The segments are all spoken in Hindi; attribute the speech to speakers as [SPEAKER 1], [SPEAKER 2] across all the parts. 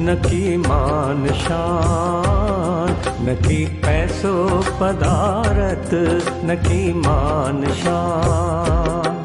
[SPEAKER 1] न की मान शान, न की पैसो पदारत, न की मान शान।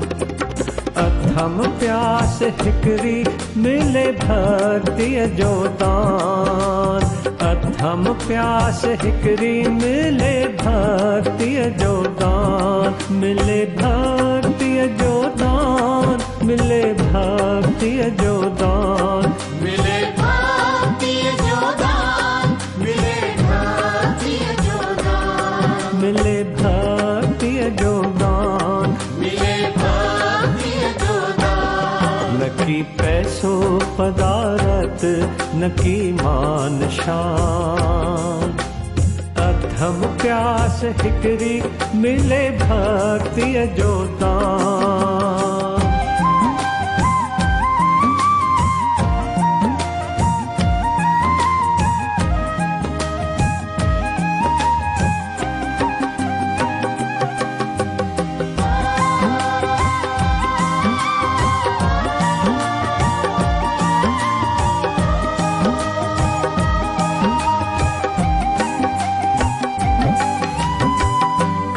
[SPEAKER 1] अथम प्यास हिकरी मिले भक्ति जो दान, अथम प्यास हिकरी मिले भक्ति जो दान, मिले भक्ति जो दान, मिले भक्ति जो दान,
[SPEAKER 2] मिले भक्ति जो दान, मिले भक्ति जो दान,
[SPEAKER 1] मिले भक्ति जो दान,
[SPEAKER 2] मिले भक्ति जो दान।
[SPEAKER 1] न की पैसो पदारत, न की मान शान। अथम प्यास हिकरी मिले भक्ति जो दान।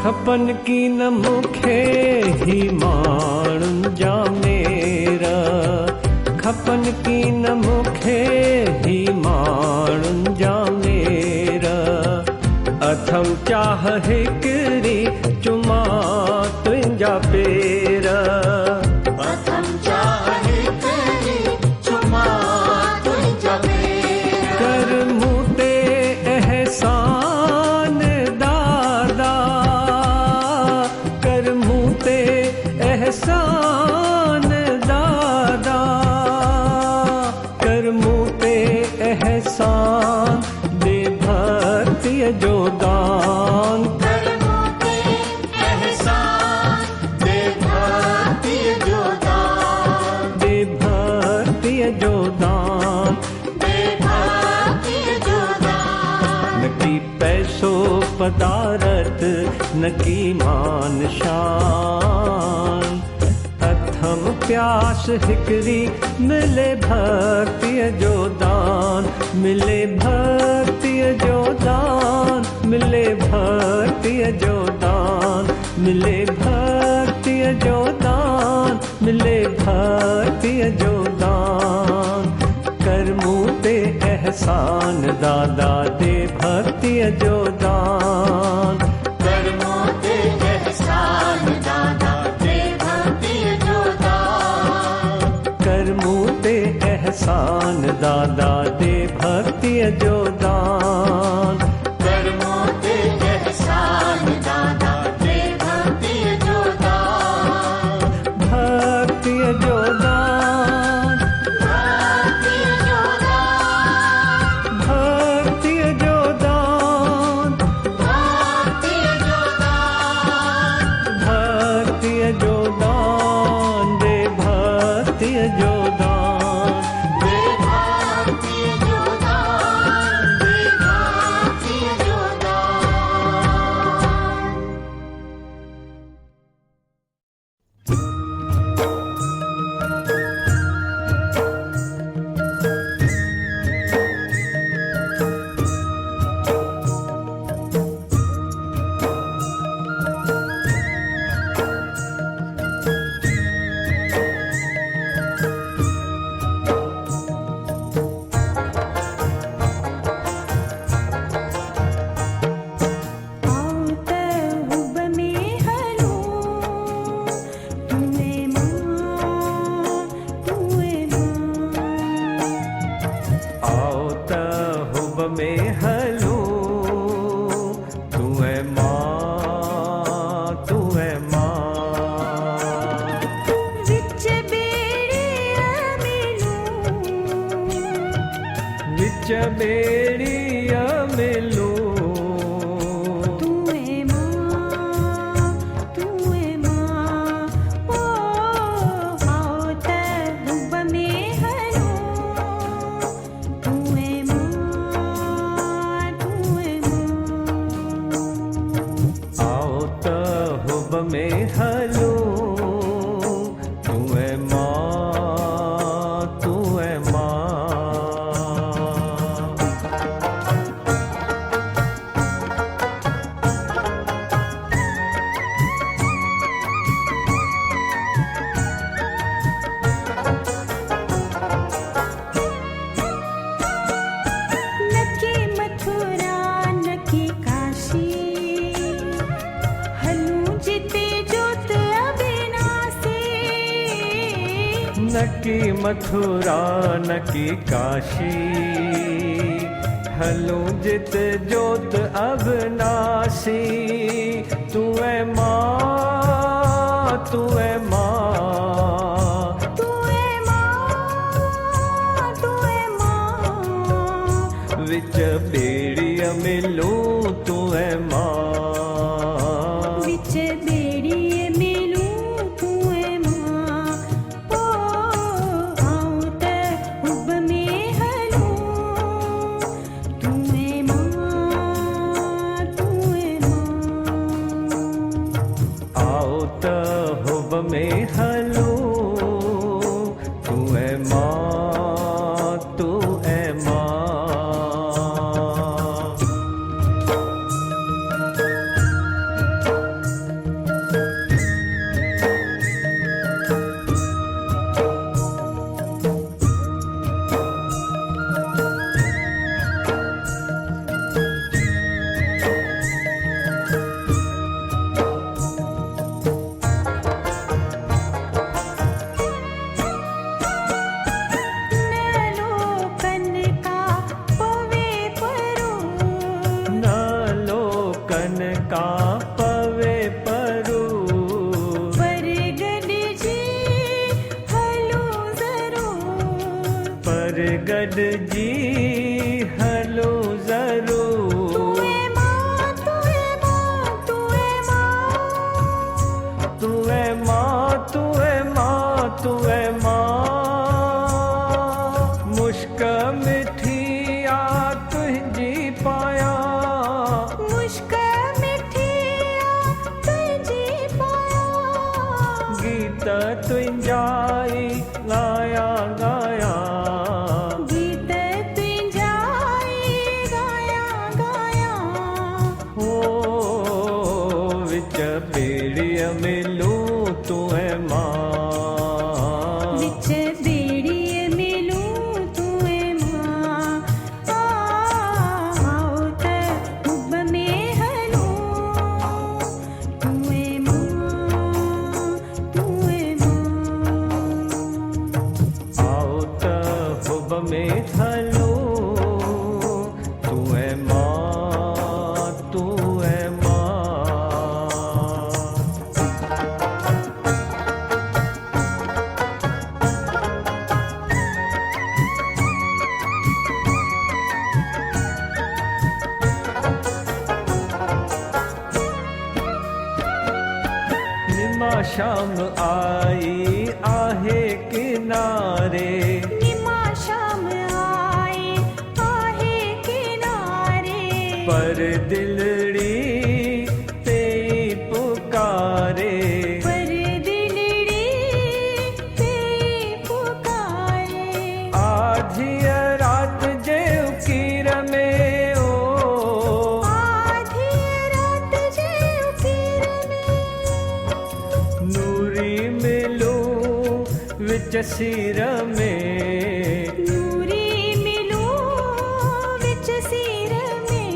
[SPEAKER 1] खपन की न मुखे ही माणुन जा मेरा, खपन की न मुखे ही माणुन जा मेरा। अथम चाह हिकरी चुमा तुंहिंजा पेरा,
[SPEAKER 2] अथम चाह हिकरी चुमा तुंहिंजा पेरा।
[SPEAKER 1] कर मूं ते एहसान दादा, कर मूं ते एहसान दादा, कर मूं ते एहसान दे भक्ति जो दान,
[SPEAKER 2] कर मूं ते एहसान दे भक्ति जो दान,
[SPEAKER 1] दे भक्ति जो दान।
[SPEAKER 2] दे भक्ति जो दान।
[SPEAKER 1] न की पैसो पदारत, न की मान शान। अथम प्यास हिकरी मिले भक्ति जो दान, मिले भक्ति जो दान, मिले भक्ति जो दान, मिले भक्ति जो दान, मिले भक्ति जो दान। कर मूं ते एहसान दादा दे भक्ति जो दान,
[SPEAKER 2] कर मूं ते एहसान दादा दे भक्ति जो दान,
[SPEAKER 1] कर मूं ते एहसान दादा दे भक्ति जो दान।
[SPEAKER 2] कर मूं ते एहसान दादा दे भक्ति जो दान,
[SPEAKER 1] भक्ति जो दान,
[SPEAKER 2] भक्ति जो दान,
[SPEAKER 1] भक्ति जो दान,
[SPEAKER 2] भक्ति जो दान,
[SPEAKER 1] भक्ति जो दान दे भक्ति जो दान।
[SPEAKER 2] दे भक्ति जो दान, दे भक्ति जो दान।
[SPEAKER 1] आओ त हुब में हलूं, तू है मां, तू है मां।
[SPEAKER 3] विच बेड़िया मिलूं,
[SPEAKER 1] विच बेड़िया मिलूं,
[SPEAKER 3] तू है मां, तू है मां। ओ आओ त हुब में हलूं, तू है मां, तू है मां।
[SPEAKER 1] आओ त हुब में हलूं, तू है मां, तू है मां। न की मथुरा न की काशी, हलूं जित जोत अविनाशी। तू है माँ, तू है माँ,
[SPEAKER 3] तू है माँ, तू है माँ।
[SPEAKER 1] विच बेड़िया मिलूं तू है माँ।
[SPEAKER 3] विच बेड़िए मिलूं तू है माँ। ओ आऊं ते हुब में हलूं, तू है माँ, तू है माँ।
[SPEAKER 1] आओ त हुब में हलूं, तू है माँ, तू है माँ।
[SPEAKER 3] नलोकन का पवे परो,
[SPEAKER 1] न लोकन का पवे परू,
[SPEAKER 3] परगट जी हलो जरूर।
[SPEAKER 1] परगट जी हलो जरूर।
[SPEAKER 3] तू है माँ, तू है माँ, तू है माँ।
[SPEAKER 1] तू है माँ, तू है माँ, तू है माँ। मुश्क मिठिया तुझी पाया,
[SPEAKER 3] मुश्क मिठिया तुझी पाया।
[SPEAKER 1] गीत तुंजाई गाया गाया।
[SPEAKER 3] गीत तुंजाई गाया गाया।
[SPEAKER 1] ओ विच बेड़िया मिलूं तू है माँ।
[SPEAKER 3] विच बेड़िए मिलूं तू है माँ। आओ ते हुब में हलूं, तू है माँ, तू है माँ।
[SPEAKER 1] आओ त हुब में हलूं, तू है माँ, तू है माँ। निमा शाम आई आहे किनारे,
[SPEAKER 3] निमा शाम आई आहे किनारे।
[SPEAKER 1] पर दिलड़ी तेरी पुकारे।
[SPEAKER 3] पर दिलड़ी तेरी पुकारे।
[SPEAKER 1] आधी रात जे उकीर में ओ,
[SPEAKER 3] आधी रात जे उकीर में,
[SPEAKER 1] नूरी मिलूं विच सिर में।
[SPEAKER 3] नूरी मिलूं विच सिर में।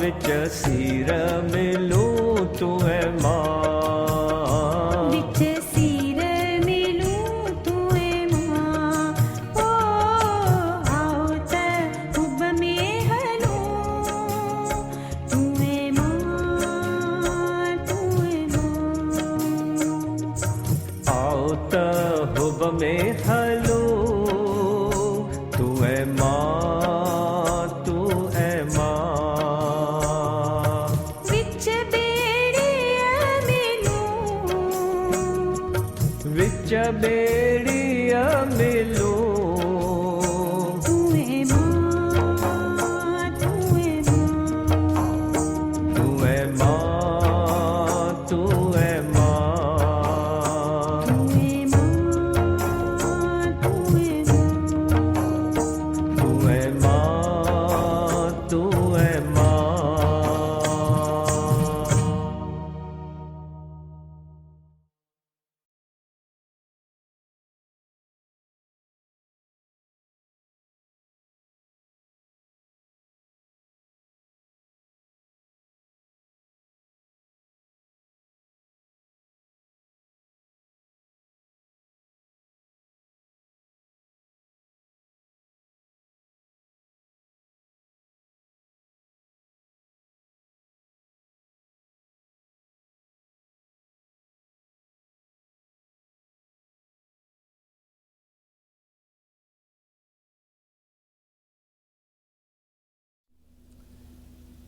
[SPEAKER 1] विच सिर मिलूं तू है माँ।
[SPEAKER 3] विच सिर मिलूं तू है माँ। ओ आओ ते हुब में हलूं, तू है माँ, तू है माँ।
[SPEAKER 1] आओ त हुब में हलूं, तू है माँ, तू है माँ।
[SPEAKER 3] विच बेड़िया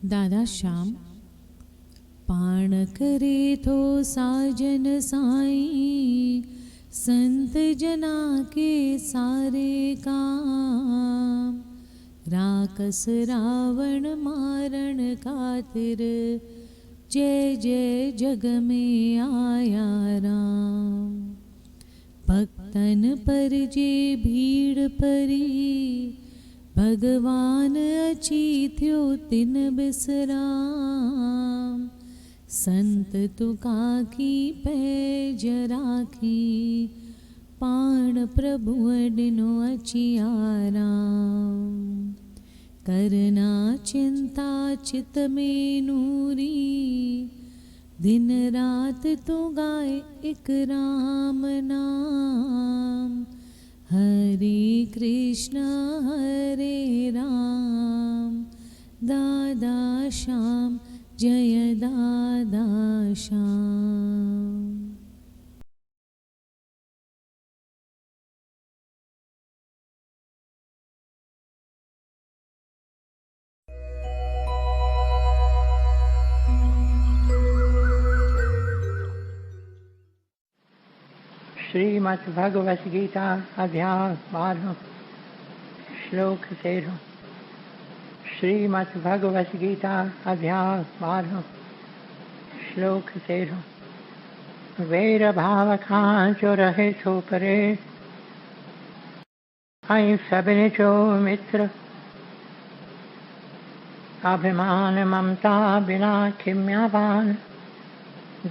[SPEAKER 3] दादा श्याम पाण करे थो साजन साईं संत जना के सारे काम राकस रावण मारण खातिर जय जय जग में आया राम भक्तन पर जे भीड़ परी भगवान अची थियो तिन बिसराम संत तुका की पैज राखी पाण प्रभु डिनो अची आराम करना चिंता चित में नूरी दिन रात तू गाए एक राम नाम हरे कृष्ण हरे राम दादा श्याम जय दादा श्याम।
[SPEAKER 4] श्रीमद् भगवत गीता अध्याय 12 श्लोक 13। श्रीमद् भगवत गीता अध्याय 12 श्लोक 13। वैर भाव खां जो रहे थो परे ऐं सभिनी जो मित्र अभिमान ममता बिना खिम्यावान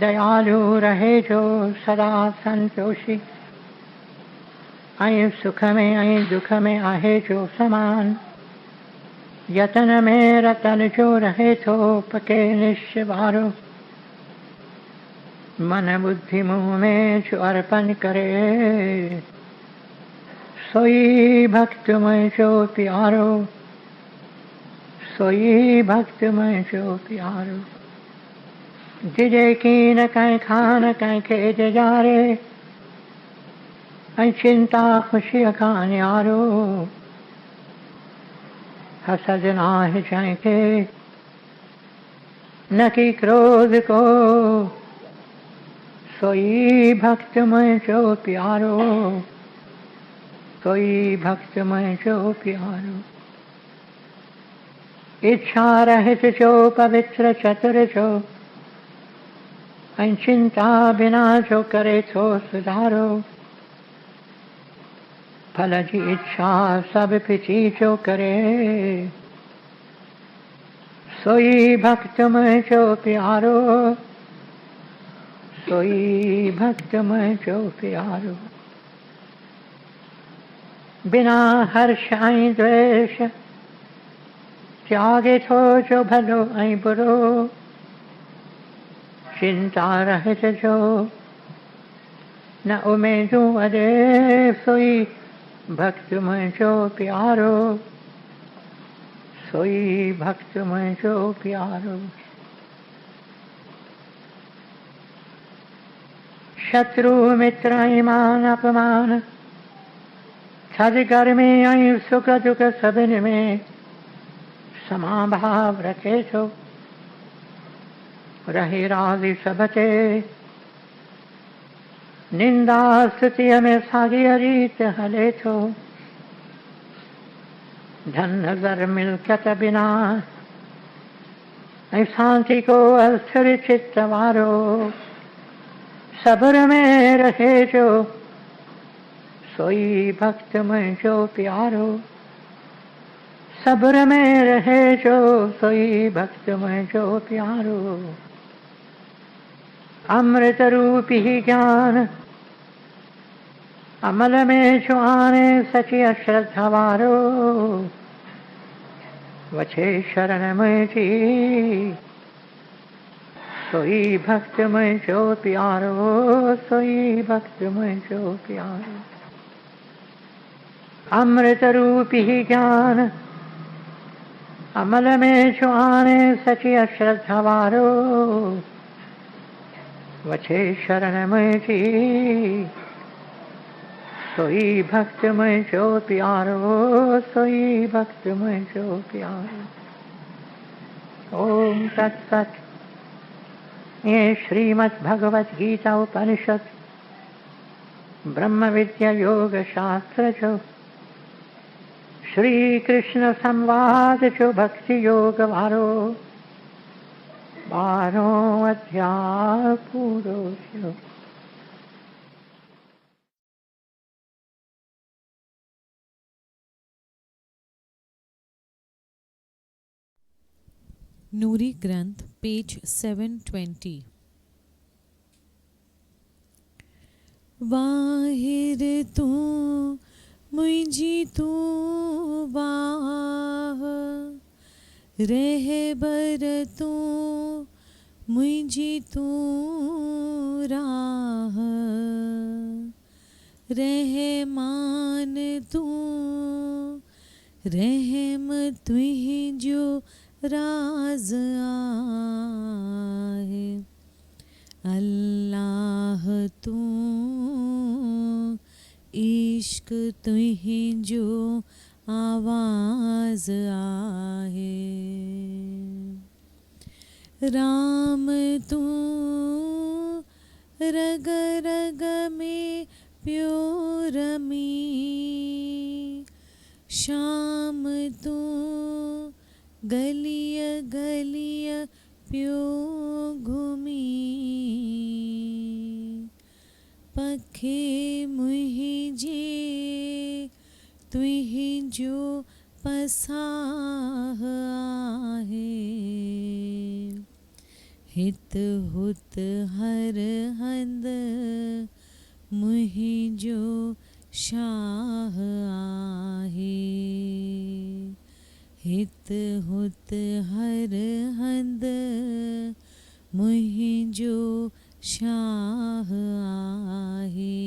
[SPEAKER 4] दयालु रहे जो सदा संतोषी ऐं सुख में ऐं दुख में आहे जो समान यतन में रतन जो रहे थो पके निश्चवारो मन बुद्धि मुँह में जो अर्पण करे सोई भक्त में जो प्यारो सोई भक्त में जो प्यारो जिजे की न कहीं खान कहीं खेज जारे ऐं चिंता खुशी खान यारो हसद नाह के न की क्रोध को सोई भक्त में जो प्यारो सोई भक्त में जो प्यारो इच्छा रहित जो पवित्र चतुर जो ऐं चिंता बिना जो करे थो सुधारो फल जी इच्छा सब पिछी जो करे सोई भक्त में जो प्यारो सोई भक्त में जो प्यारो बिना हर्ष ऐं द्वेष त्यागे थो जो भलो ऐं बुरो चिंता रहित जो न उमेदूं अॾे सोई भक्त में जो प्यारो सोई भक्त में जो प्यारो शत्रु मित्र ऐं मान अपमान थधि गर्मी ऐं सुख दुख सभिनी में समाभाव रखे थो रहे राज़ी सब ते निंदा स्तुतिअ में साॻी रीत हले थो धन नज़र मिल्कियत बिना ऐं शांति को अस्थिर चित्त वारो सब्र में रहे जो सोई भक्त में जो प्यारो सब्र में रहे जो सोई भक्त में जो प्यारो अमृत रूपी ज्ञान अमल में जो आने सची अश्रद्धा वारो वछे शरण में जी सोई भक्त में जो प्यारो सोई भक्त में जो प्यारो अमृत रूपी ज्ञान अमल में जो आने सची अश्रद्धा वारो वछे शरण में जी सोई भक्त में जो प्यारो सोई भक्त में जो प्यारो ओम तत्सत। ये श्रीमद्भगवद गीता उपनिषद ब्रह्म विद्या योग शास्त्र जो श्री कृष्ण संवाद जो भक्ति योग वारो 12 अध्याय पूरो थयो।
[SPEAKER 5] नूरी ग्रंथ पेज 720। वाहिर तू मुझी तू वाह रहबर तू मुझी तू राह रहमान तू रहम तुझो राज आहे अल्लाह तू इश्क तुझो आवाज आहे राम तू रग रग में प्यो रमी श्याम तू गलिय गलिय प्यो घूमी पखे मुझे तुझो पसाह आहे हित हुत हर हंद मुझो शाह आहे हित हुत हर हंद मुझो शाह आहे।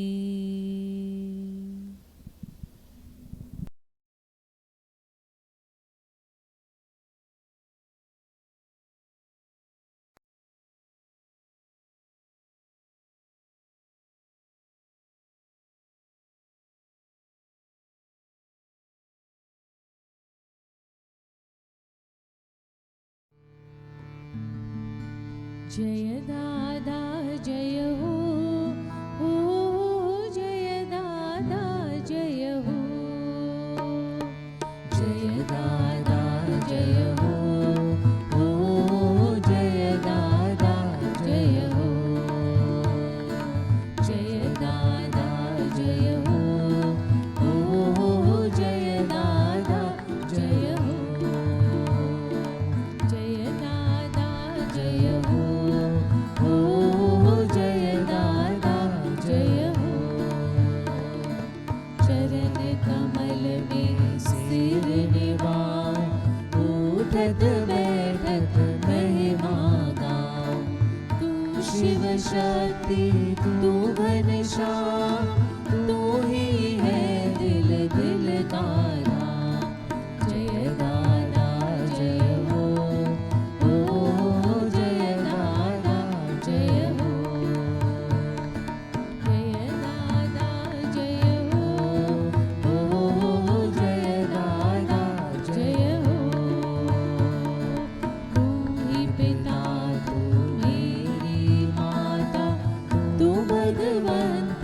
[SPEAKER 5] जय दादा जय हो जय दादा जय हो जय दादा जय हो जय दादा जय हो जय दादा जय हो जय दादा जय हो जय दादा जय हो जय दादा जय हो चरण कमल में सिर निवार उठत बैठत महिमा गाओ तू शिव शक्ति तू घनश्याम तू ही है दिल दिल तारा जय दादा जय हो जय दादा जय हो जय दादा जय हो जय दादा जय हो तू ही पिता तू मेरी माता तू भगवंत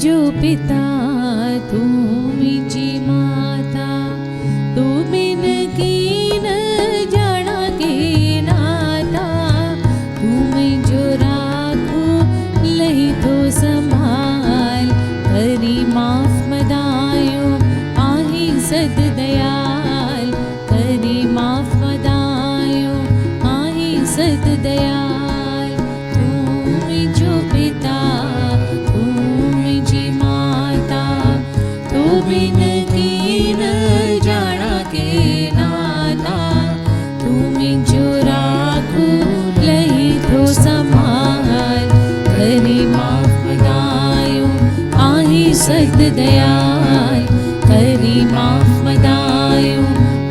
[SPEAKER 5] जो पिता तुमी जी माता, तू बिन कीन जाना के नाता, तुमी जो राखो लही तो संभाल, करी माफ मदायो आही सद दयाल, करी माफ मदायो आही सद दयाल। तुमी जो पिता तुमी जी माता, तू बिन कीन जाना के नाता, तुमी जो राखो लही तो संभाल, करी माफ मदायो आही सद दयाल, करी माफ मदायो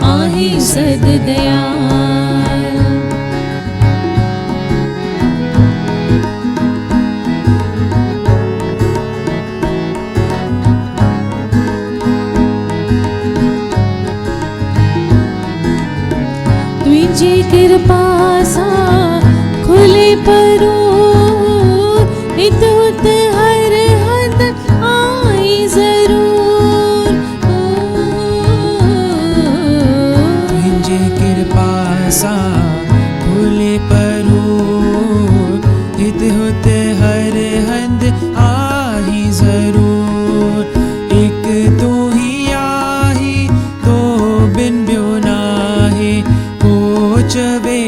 [SPEAKER 5] आही सद दयाल। तुझी कृपा सा खुले परो, हित हुत हर हद आई जरूर।
[SPEAKER 6] तुझे कृपा सा खुले परो, हित हुत हर हद आही जरूर। एक तू ही आही तो बिन ब्यो नाहे, को चवे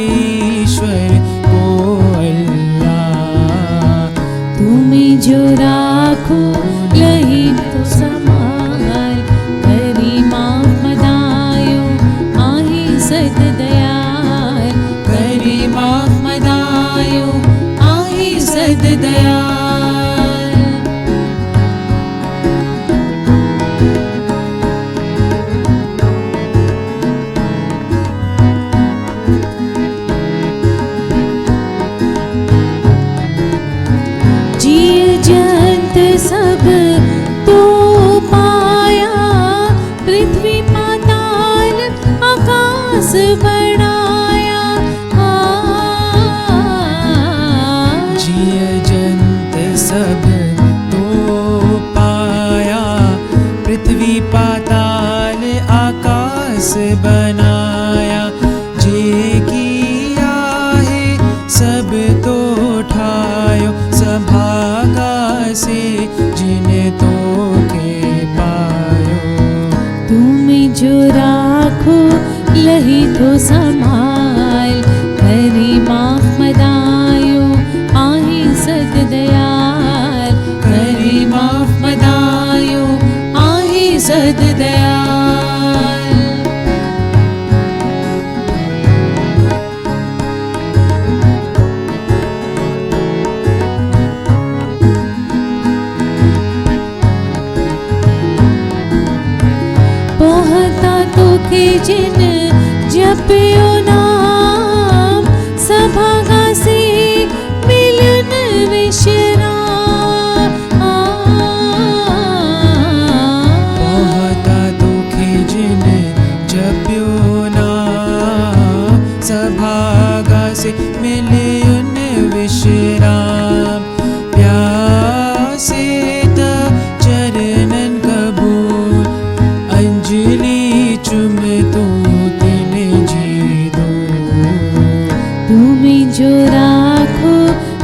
[SPEAKER 6] ईश्वर को अल्लाह।
[SPEAKER 5] तुमी जो राखो लही तो संभाल, करी माफ मदायो आही सद दयाल, करी माफ मदायो आही सद दयाल। जिय जंत सब तो पाया, पृथ्वी पाताल आकाश बनाया।
[SPEAKER 6] जिय जंत सब तो पाया, पृथ्वी पाताल आकाश बनाया। जे किया है सब तो ठायो, सभागा से जिन तो के पायो।
[SPEAKER 5] तुमी जो राखो लही तो संभाल, करी माफ मदायो आही सद दयाल, करी माफ मदायो आही सद दयाल। पोहता तो के जिन जपियो नाम, सभागा से मिलन विश्राम।
[SPEAKER 6] बहुत दुखी जिन जप्यो नाम, सभागा से मिले उन विश्राम। प्यासे त चरणन कबूल, अंजलि चुम तू तिन जी दो।
[SPEAKER 5] तुमी जो राखो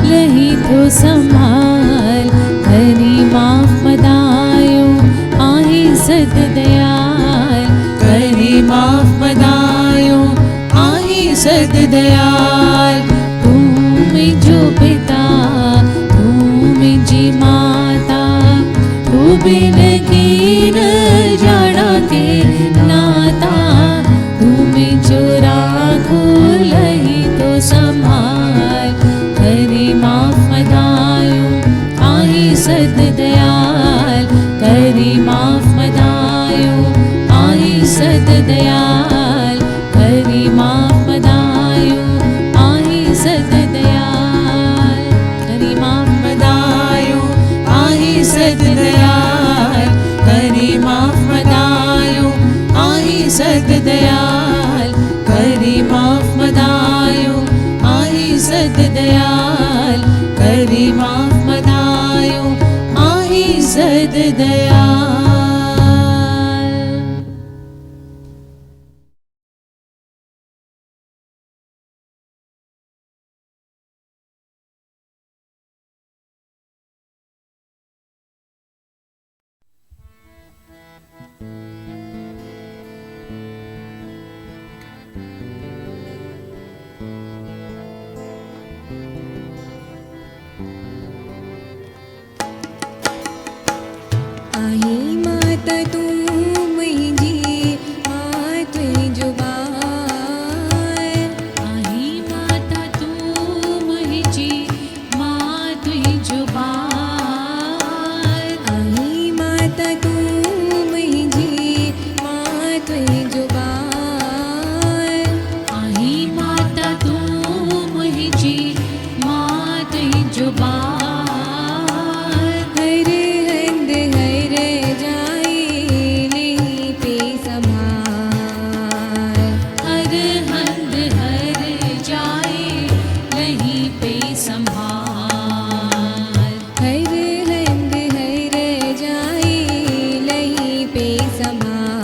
[SPEAKER 5] लही तो संभाल, करी माफ मदायो आही सद दयाल, करी माफ मदायो आही सद दयाल। तुमी जो पिता तुमी जी माता, तू बिन कीन जाना के नाता, तुमी जो राखो लही तो संभाल, करी माफ मदायो आही सद दयाल, करी माफ मदायो आही सद दयाल, करी माफ मदायो आही सद दयाल, करी माफ मदायो आही सद दयाल, करी सद दयाल।
[SPEAKER 3] आई माता तू मुझी मात जुबान।
[SPEAKER 5] आई माता तू मुझी मात जुबान।
[SPEAKER 3] आई माता तू मुझी मात जुबान।
[SPEAKER 5] आई माता तू मुझी मात जुबान।
[SPEAKER 3] हर हंद हर जाए नहीं पे संभाल।
[SPEAKER 5] हर हंद हर जाए नहीं पे संभाल।
[SPEAKER 3] हर हंद हर जाए नहीं पे संभाल।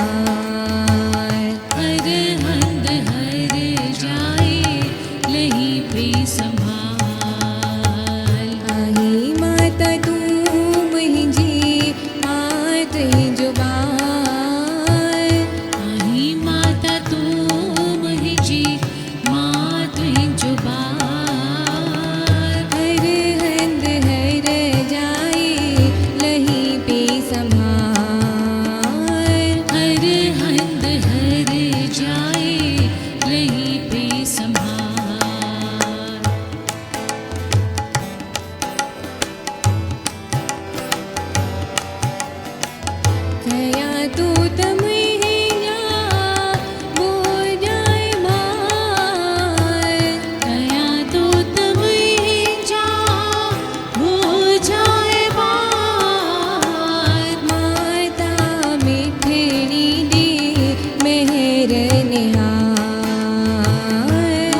[SPEAKER 5] हर हंद हर जाए नहीं पे संभाल।
[SPEAKER 3] आई माता तू मुझी मात जुबान।
[SPEAKER 5] आई माता तू मुझी मात जुबान।
[SPEAKER 3] हर हंद हर जाए नहीं पे संभाल।
[SPEAKER 5] हर हंद हर जाए नहीं पे संभाल।
[SPEAKER 3] कया तू तमहिया वो जाए माल।
[SPEAKER 5] कया तो तब ही जा हो जाए बार।
[SPEAKER 3] माता मिठड़ी दे मेहर निहार।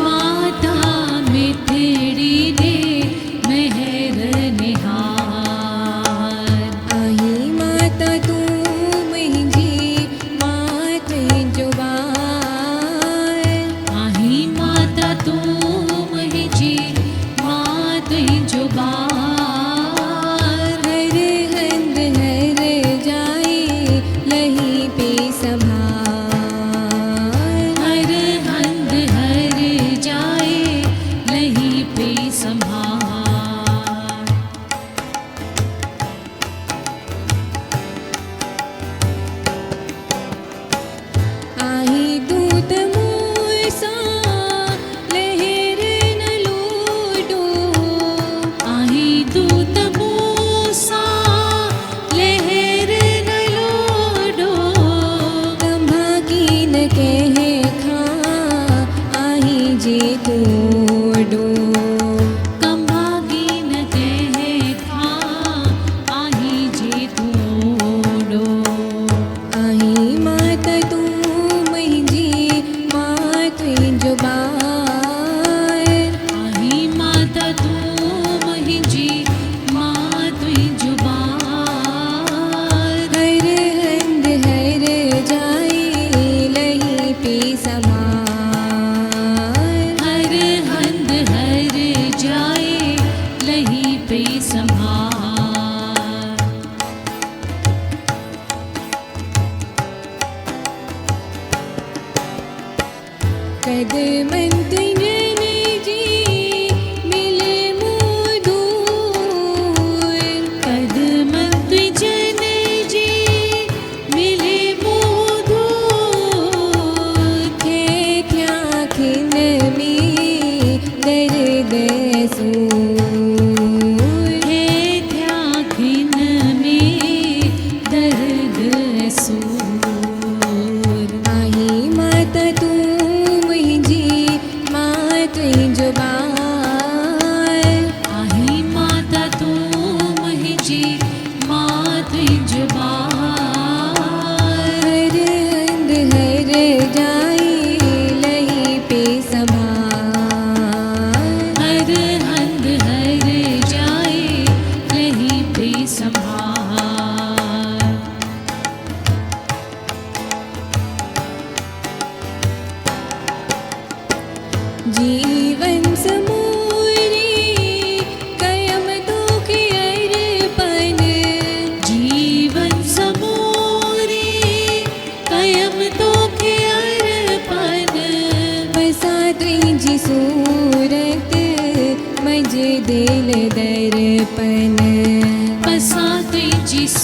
[SPEAKER 5] माता मिठड़ी दे मेहर निहार।
[SPEAKER 3] आई माता तू मुझी मात जुबान।
[SPEAKER 5] आई माता तू मुझी मात जुबान।
[SPEAKER 3] हर हंद हर जाए नहीं पे संभाल।
[SPEAKER 5] हर हंद हर जाए नहीं पे संभाल।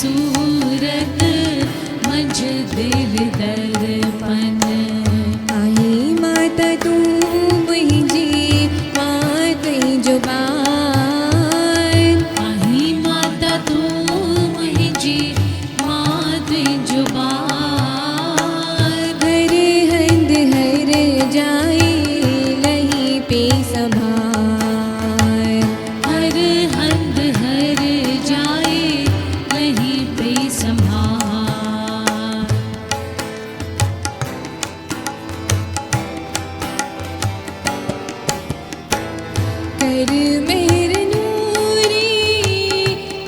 [SPEAKER 5] सूरत मझ दिल दर्पण
[SPEAKER 3] आई माता तू मुंहिंजी मां तुंहिंजो जुबान
[SPEAKER 5] आही माता तू मुंहिंजी मां तुंहिंजो ॿार
[SPEAKER 3] हर हंध हर जाए लही पे संभाल
[SPEAKER 5] हर हंध हर जाए लही पे संभाल
[SPEAKER 3] कर मेहर नूरी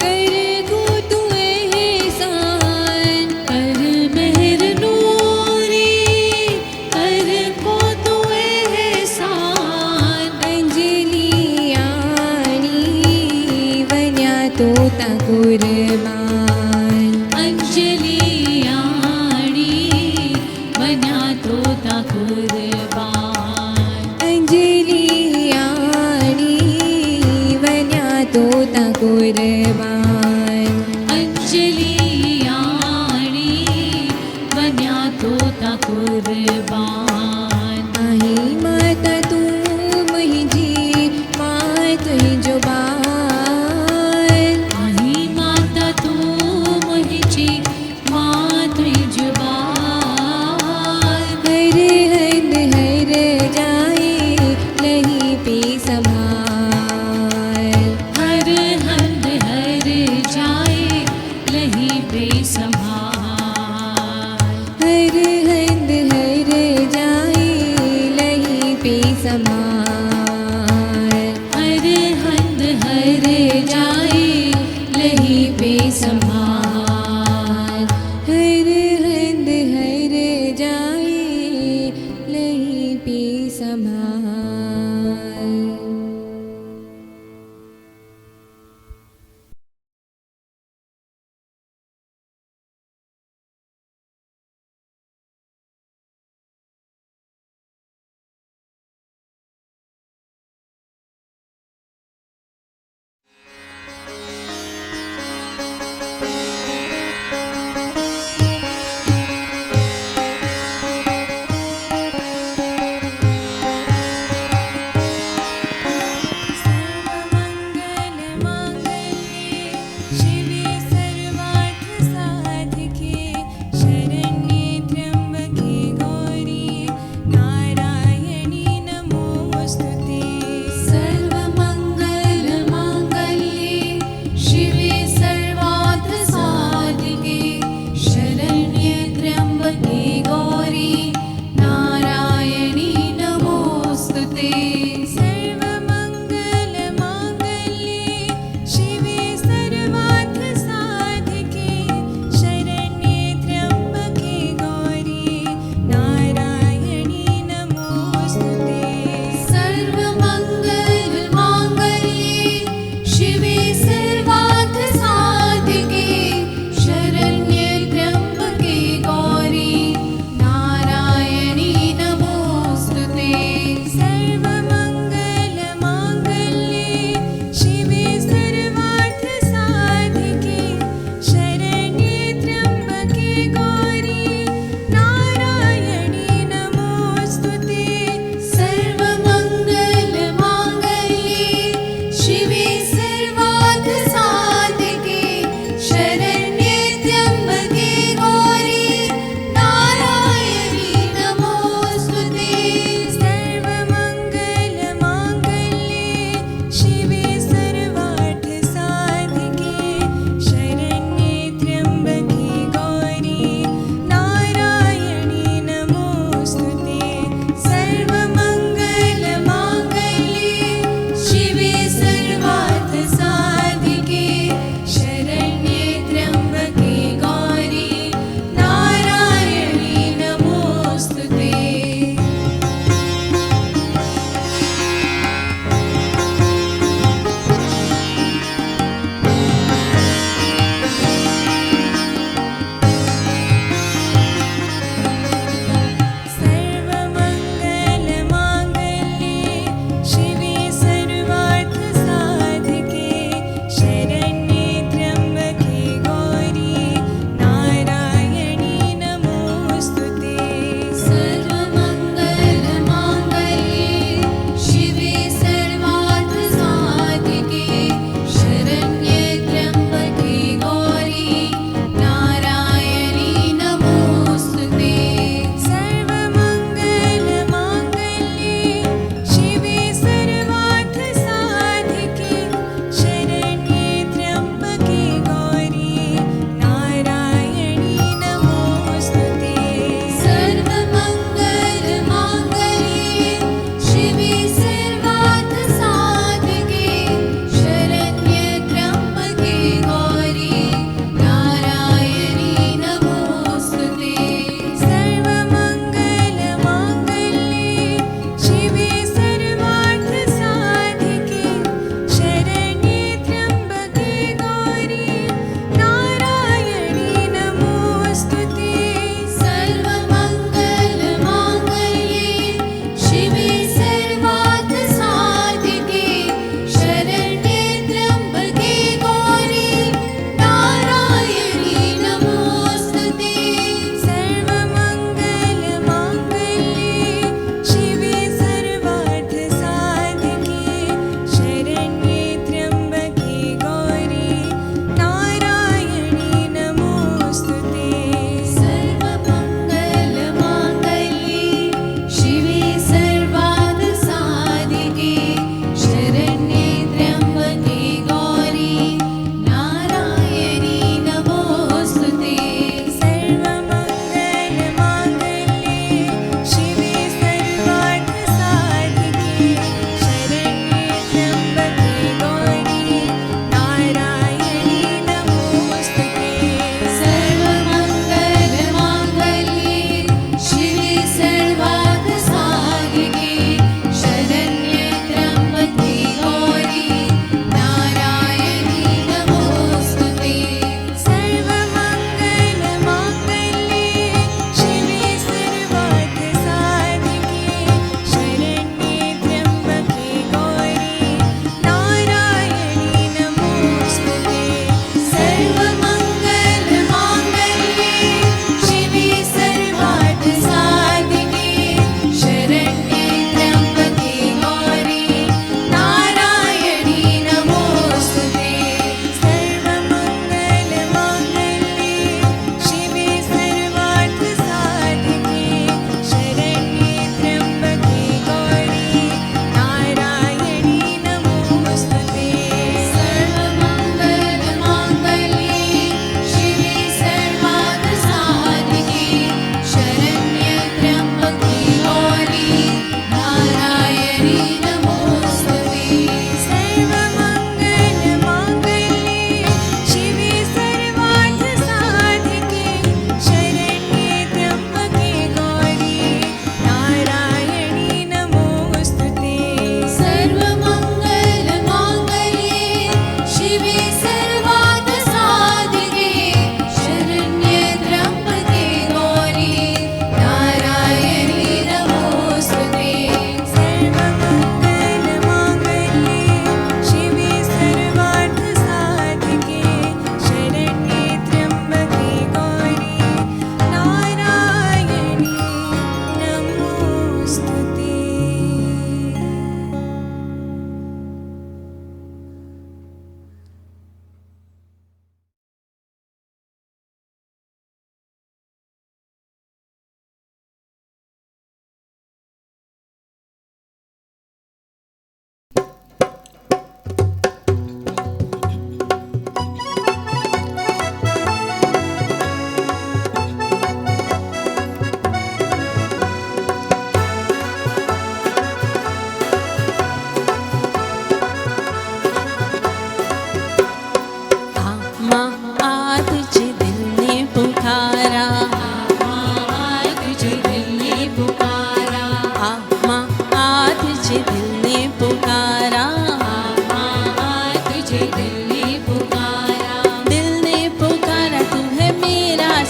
[SPEAKER 3] कर को तू एहसान
[SPEAKER 5] कर मेहर नूरी कर को तू एहसान
[SPEAKER 3] अंजलि आणी वन्या तो ता कुर्बान
[SPEAKER 5] अंजलि आणी बन्या तो ता कुर्बान
[SPEAKER 3] अंजलि आणी वन्या तो ता कुर्बान
[SPEAKER 5] अंजलि आणी बन्या तो ता कुर्बान
[SPEAKER 3] आई माता तू मुंहिंजी मां तुंहिंजो ॿार
[SPEAKER 5] आही माता तू मुंहिंजी मां तुंहिंजो ॿार
[SPEAKER 3] हर हंध हर जाए लही पे संभाल
[SPEAKER 5] हर हंध हर जाए लही पे संभाल
[SPEAKER 3] हर हंध हर जाए लही पे संभाल
[SPEAKER 5] हर हंध हर जाए लही पे संभाल
[SPEAKER 3] हर हंध हर जाए लही पे संभाल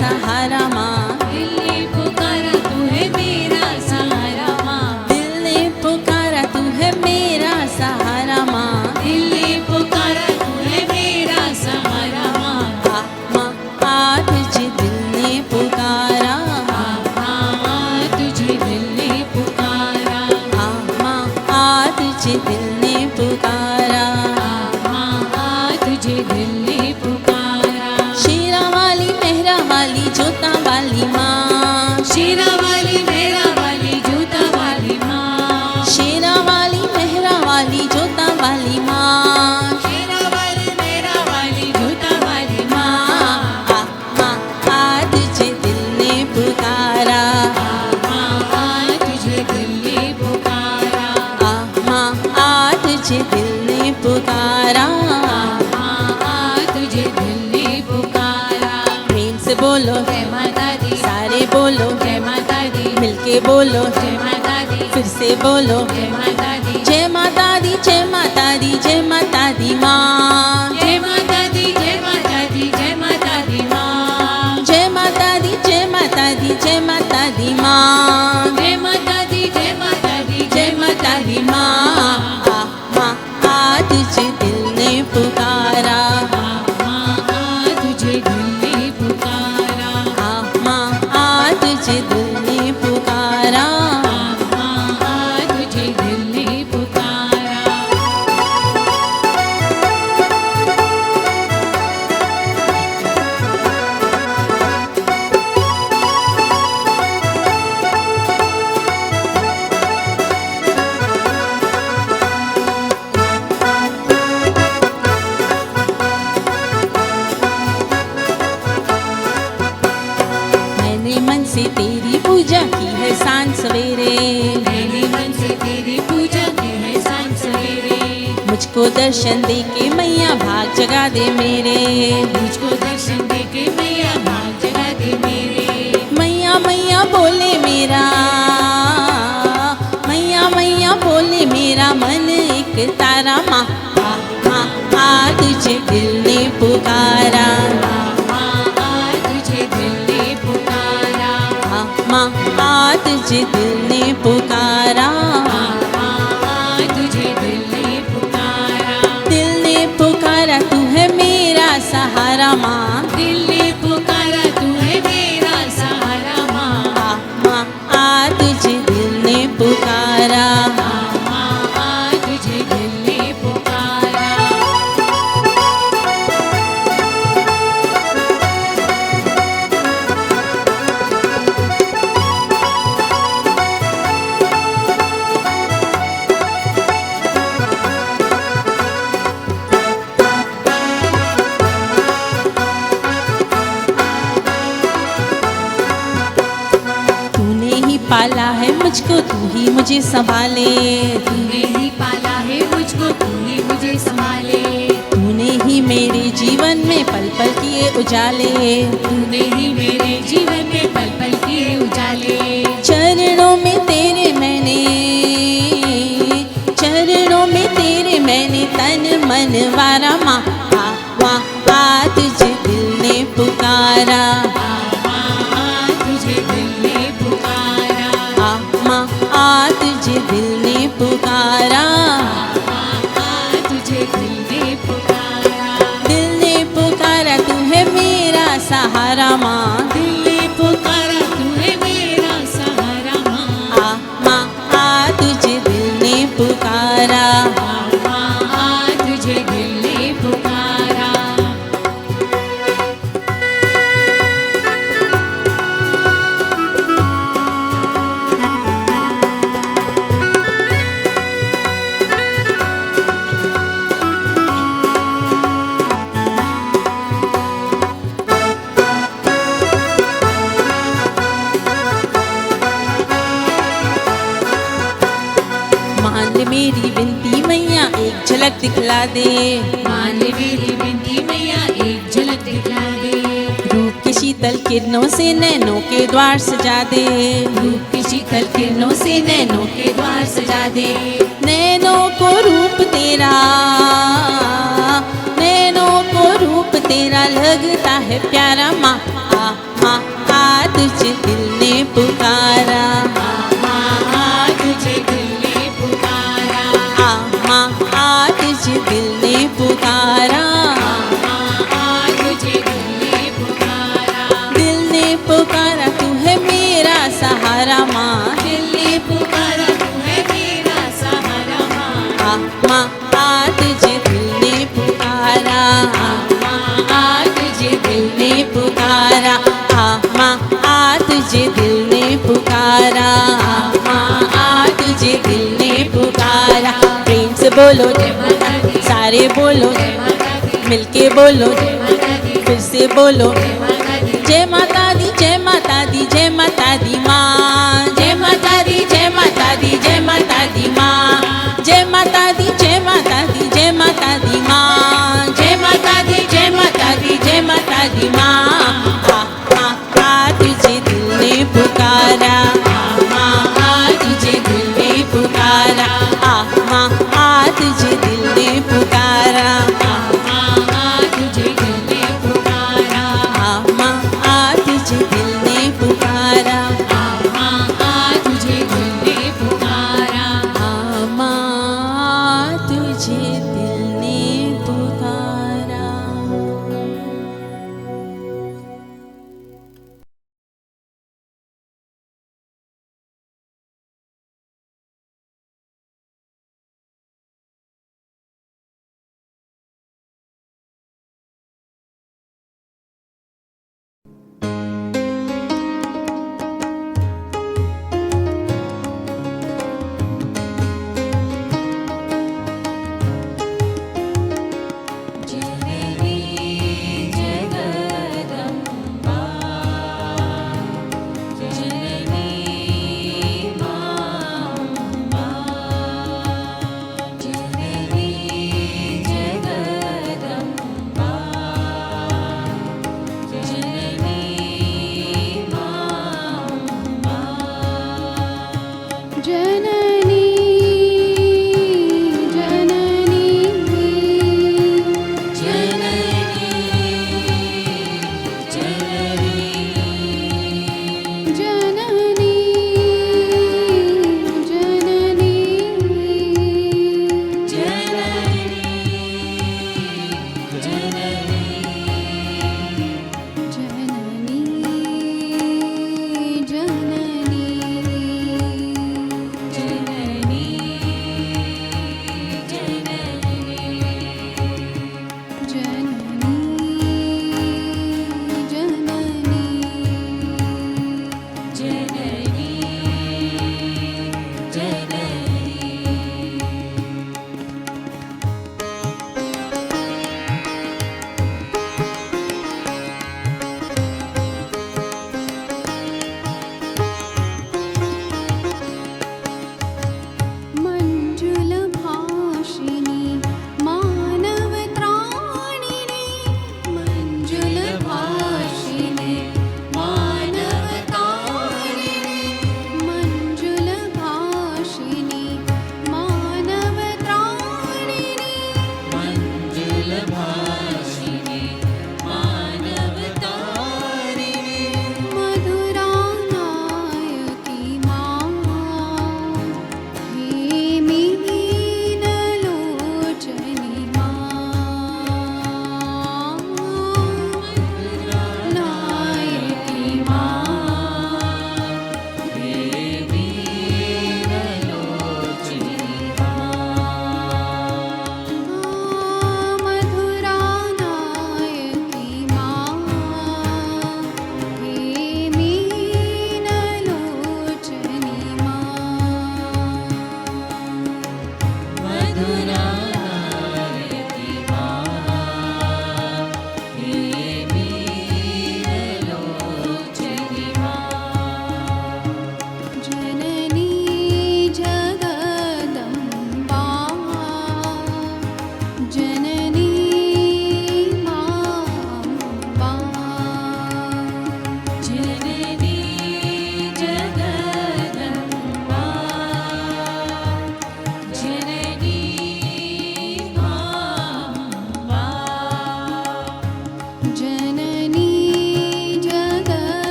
[SPEAKER 7] सहारा माँ।
[SPEAKER 5] दिल ने पुकारा तू है मेरा सहारा माँ।
[SPEAKER 7] दिल ने पुकारा तू है मेरा सहारा माँ।
[SPEAKER 5] दिल ने पुकारा तू है मेरा सहारा माँ।
[SPEAKER 7] माँ आ तुझे दिल ने पुकारा।
[SPEAKER 5] हाँ तुझे दिल ने पुकारा।
[SPEAKER 7] माँ आ तुझे दिल ने पुकारा।
[SPEAKER 5] हाँ तुझे दिल ने पुकारा।
[SPEAKER 7] शेरा वाली मेहरा वाली जोता वाली माँ।
[SPEAKER 5] शेरा वाली मेरा वाली जूता वाली माँ।
[SPEAKER 7] शेरा वाली मेहरा वाली जोता वाली माँ।
[SPEAKER 5] शेरा वाली मेरा वाली जूता वाली माँ।
[SPEAKER 7] माँ आ तुझे दिल ने पुकारा।
[SPEAKER 5] हाँ तुझे दिल ने पुकारा।
[SPEAKER 7] माँ आ तुझे दिल ने पुकारा।
[SPEAKER 5] हाँ तुझे दिल ने पुकारा।
[SPEAKER 7] प्रेम से बोलो
[SPEAKER 5] जय माता दी।
[SPEAKER 7] सारे बोलो
[SPEAKER 5] जय माता दी।
[SPEAKER 7] मिलके बोलो
[SPEAKER 5] जय माता दी।
[SPEAKER 7] फिर से बोलो
[SPEAKER 5] जय माता दी।
[SPEAKER 7] जय माता दी जय माता दी जय माता दी माँ।
[SPEAKER 5] जय माता दी। जय माता दी। जय माता दी माँ।
[SPEAKER 7] जय माता दी जय माता दी जय माता दी माँ।
[SPEAKER 5] जय माता दी। जय माता दी।
[SPEAKER 7] जय माता दी माँ। माँ आ तुझे दिल ने पुकारा।
[SPEAKER 5] तुझे दिल ने पुकारा।
[SPEAKER 7] माँ आ तुझे दिल ने पुकारा।
[SPEAKER 5] तुझे दिल ने पुकारा।
[SPEAKER 7] मैंने मन से तेरी पूजा की है सांझ सवेरे।
[SPEAKER 5] मैंने मन से तेरी पूजा की है सांझ सवेरे।
[SPEAKER 7] मुझको दर्शन दे के मैया भाग जगा दे मेरे।
[SPEAKER 5] मुझको दर्शन दे के मैया भाग जगा दे मेरे।
[SPEAKER 7] मैया मैया बोले मेरा। मैया मैया बोले मेरा मन एक तारा। माँ आ तुझे दिल ने पुकारा।
[SPEAKER 5] तुझे दिल ने पुकारा।
[SPEAKER 7] माँ आ तुझे दिल ने पुकारा।
[SPEAKER 5] तुझे दिल ने पुकारा।
[SPEAKER 7] दिल ने पुकारा तू है मेरा सहारा माँ।
[SPEAKER 5] दिल ने पुकारा तू है मेरा सहारा माँ।
[SPEAKER 7] माँ आ तुझे दिल ने पुकारा।
[SPEAKER 5] तुझे दिल ने पुकारा।
[SPEAKER 7] तूने ही पाला है मुझको तू ही मुझे संभाले।
[SPEAKER 5] तूने ही पाला है मुझको तू ही मुझे संभाले।
[SPEAKER 7] तूने ही मेरे जीवन में पल पल किए उजाले।
[SPEAKER 5] तूने ही मेरे जीवन में पल पल किए उजाले।
[SPEAKER 7] चरणों में तेरे मैंने। चरणों में तेरे मैंने तन मन वारा। माँ आ तुझे दिल ने पुकारा।
[SPEAKER 5] तुझे दिल ने पुकारा।
[SPEAKER 7] माँ आ तुझे दिल ने पुकारा।
[SPEAKER 5] तुझे दिल ने पुकारा।
[SPEAKER 7] दिल ने पुकारा तू है मेरा सहारा माँ।
[SPEAKER 5] दिल ने पुकारा तू है मेरा सहारा माँ।
[SPEAKER 7] माँ आ तुझे दिल ने पुकारा।
[SPEAKER 5] तुझे दिल ने पुकारा।
[SPEAKER 7] मान ले मेरी विनती मैया एक झलक दिखला दे।
[SPEAKER 5] मान ले मेरी विनती मैया एक झलक दिखला दे।
[SPEAKER 7] रूप के शीतल किरणों से नैनों के द्वार सजा दे।
[SPEAKER 5] रूप की शीतल किरणों से नैनों के द्वार सजा दे।
[SPEAKER 7] नैनों को रूप तेरा। नैनों को रूप तेरा लगता है प्यारा। माँ माँ आ तुझे दिल ने पुकारा
[SPEAKER 5] माँ तुझे दिल ने पुकारा
[SPEAKER 7] माँ आ तुझे दिल ने पुकारा
[SPEAKER 5] माँ तुझे दिल ने पुकारा
[SPEAKER 7] दिल ने पुकारा तू है मेरा सहारा माँ
[SPEAKER 5] दिल ने पुकारा तू है मेरा सहारा माँ
[SPEAKER 7] माँ आ तुझे दिल ने पुकारा
[SPEAKER 5] माँ तुझे दिल
[SPEAKER 7] ने पुकारा माँ आ तुझे दिल ने पुकारा माँ आ तुझे दिल ने पुकारा प्रेम से बोलो
[SPEAKER 5] जय माता दी
[SPEAKER 7] सारे बोलो
[SPEAKER 5] जय माता दी
[SPEAKER 7] मिलके बोलो
[SPEAKER 5] जय माता दी
[SPEAKER 7] फिर से बोलो
[SPEAKER 5] जय माता दी
[SPEAKER 7] जय माता दी जय माता दी जय माता दी माँ जय माता दी जय माता दी जय माता दी माँ जय माता दी जय माता दी जय माता दी माँ जय माता दी जय माता दी जय माता दी माँ आ तुझे दिल ने पुकारा माँ आ तुझे दिल ने पुकारा माँ आ तुझे दिल ने पुकारा
[SPEAKER 5] माँ तुझे दिल ने पुकारा
[SPEAKER 7] माँ आ तुझे दिल ने पुकारा
[SPEAKER 5] माँ तुझे दिल ने पुकारा
[SPEAKER 7] माँ तुझे दिल ने पुकारा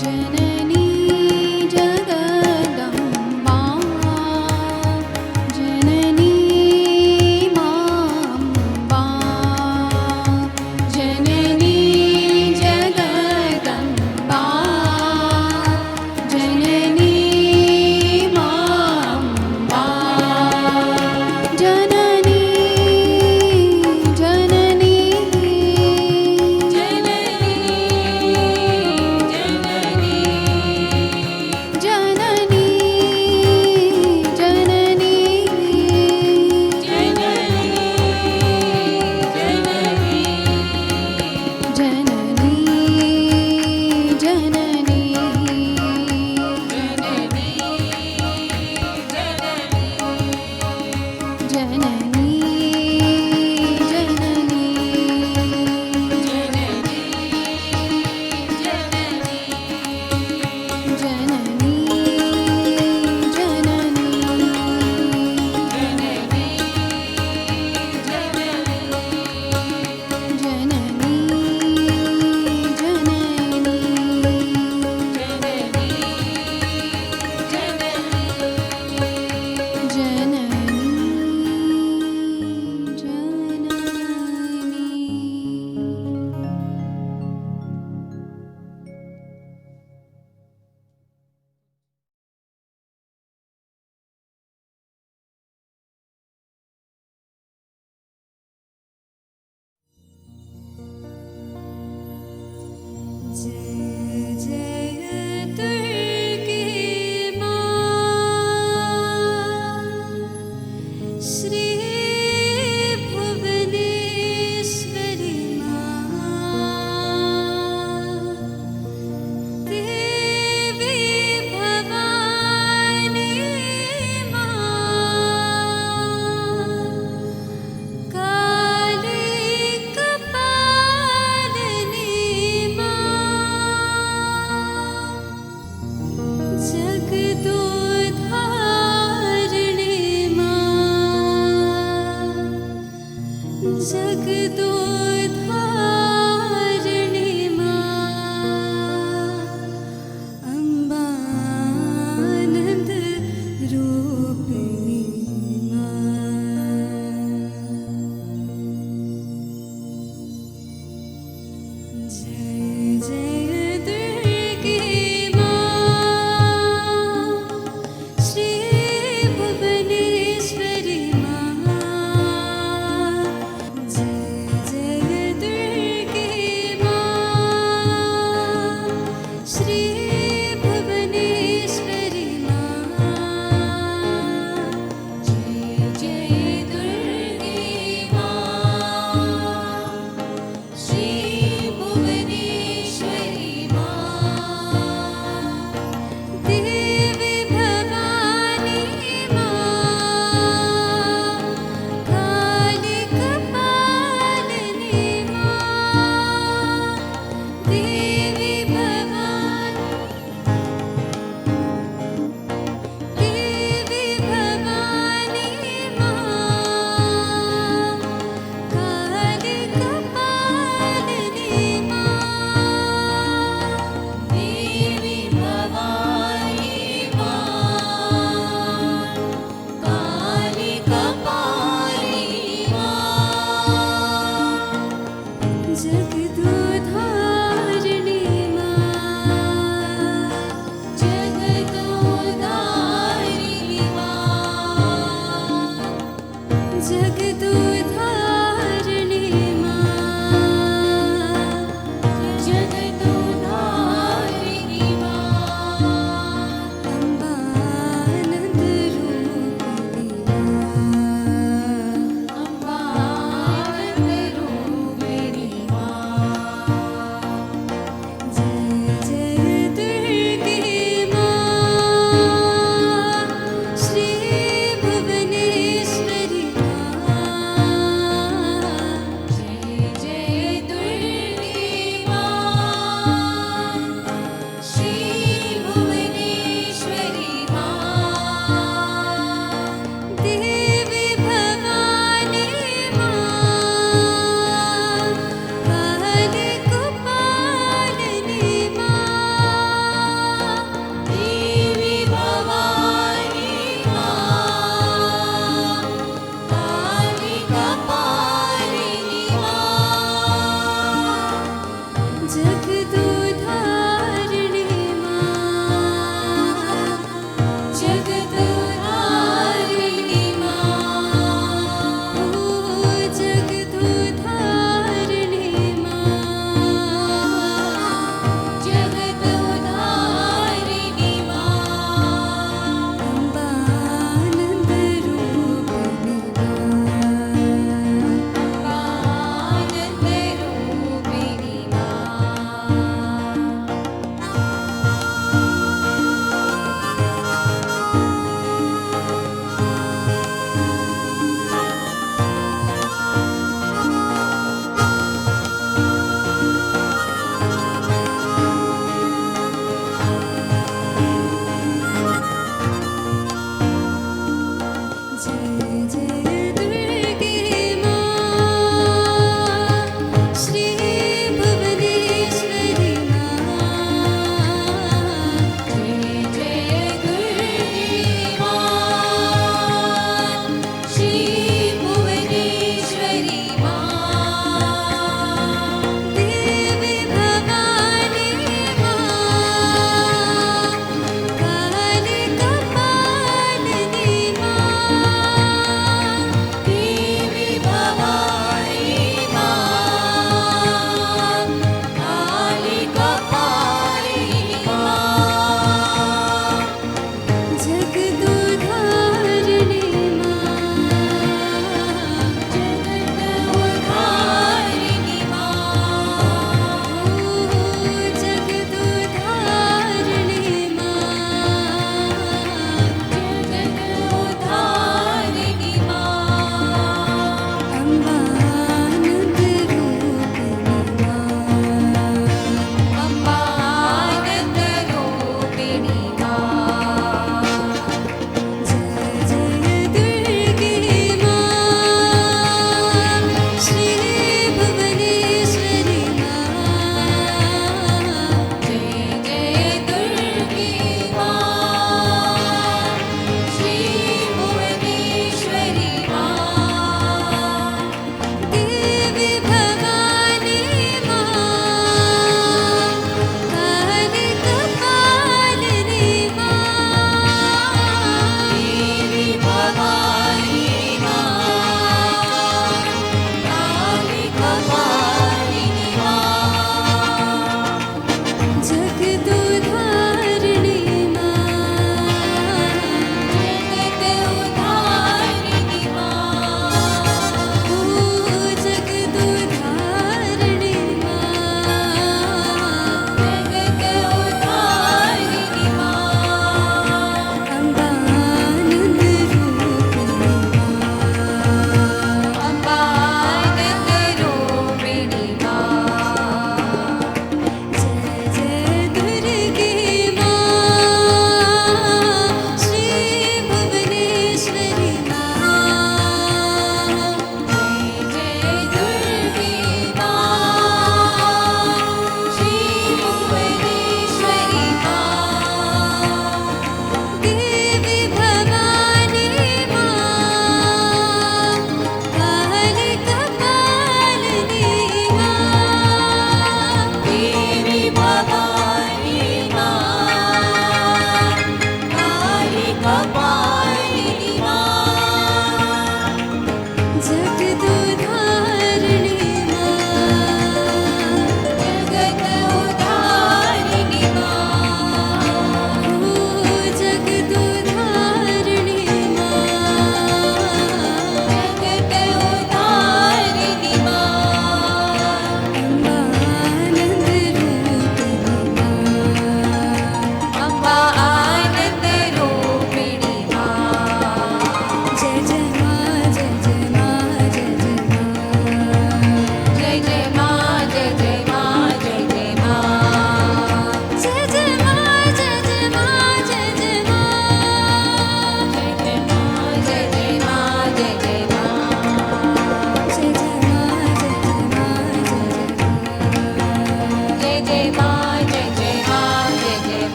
[SPEAKER 3] जननी जगदम्बा जननी माम्बा जननी जगदम्बा जननी माम्बा जननी जननी जननी जननी जननी जननी जननी जननी जय जय दुर्गे मां श्री भुवनेश्वरी मां देवी भवानी मां काली कपालिनी जगदोधारिणी जगदोधारिणी अम्बानंद रूपिणी जय जय दुर्गे मां श्री भुवनेश्वरी मां जय जय दुर्गे मां श्री भुवनेश्वरी मां जय जय दुर्गे मां श्री भुवनेश्वरी मां देवी भवानी मां काली कपालिनी मां देवी भवानी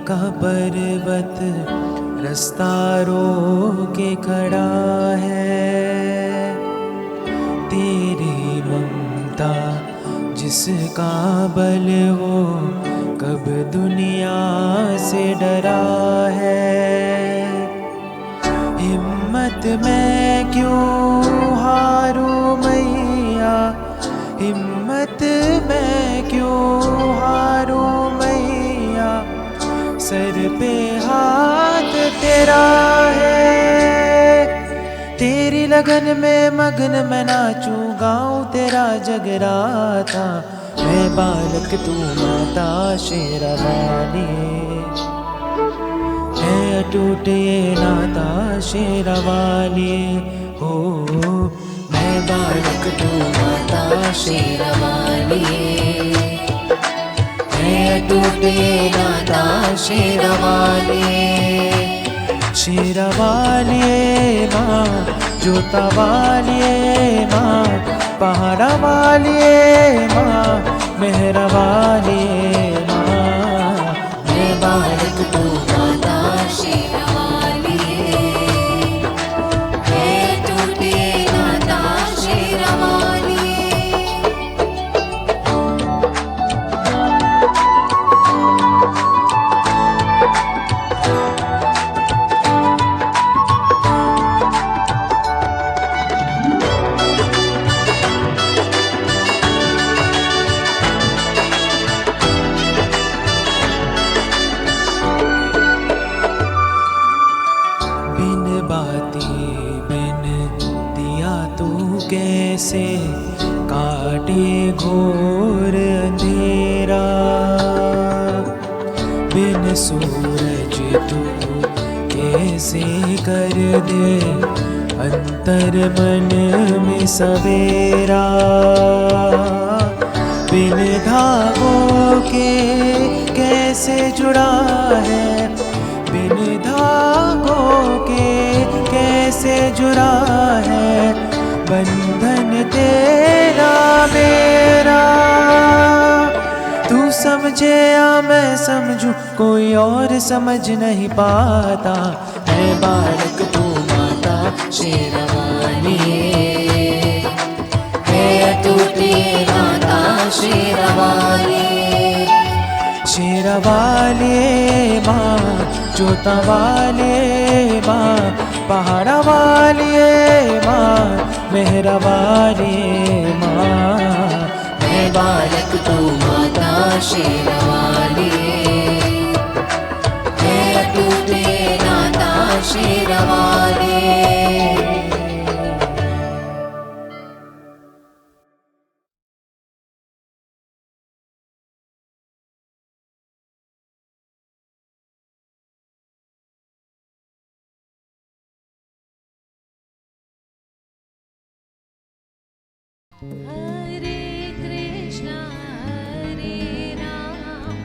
[SPEAKER 6] का पर्वत रास्ता रोके खड़ा है। तेरी ममता जिसका बल वो कब दुनिया से डरा है। हिम्मत मैं क्यों हारूं मैया, हिम्मत मैं क्यों हारूं मैया, सर पे हाथ तेरा है। तेरी लगन में मगन मैं नाचूं गाऊं तेरा जगराता। मैं बालक तू माता शेरवाली, है अटूट ये नाता शेरवाली हो। मैं बालक तू माता शेरवाली, है अटूट ये नाता शेरवाली। शेरवाली माँ, जोता वाली माँ, पहाड़ा वाली माँ, मेहरा वाली माँ। मैं बालक तू माता
[SPEAKER 5] शेरवाली है टूटे नाता शेरवाली।
[SPEAKER 6] कैसे काटे घोर अंधेरा, बिन सूरज तू कैसे कर दे अंतर मन में सवेरा। बिन धागों के कैसे जुड़ा है, बिन धागों के कैसे जुड़ा है बंधन तेरा मेरा। तू समझे या मैं समझूं कोई और समझ नहीं पाता। है बालक तू माता शेरवाली, है अटूट ये नाता शेरवाली। शेरवाली माँ, जोता वाली माँ, पहाड़ा वाली माँ, मेहरा वाली माँ। मैं बालक तू माता शेरवाली, है अटूट ये नाता शेरवाली।
[SPEAKER 5] हरे कृष्णा हरे राम,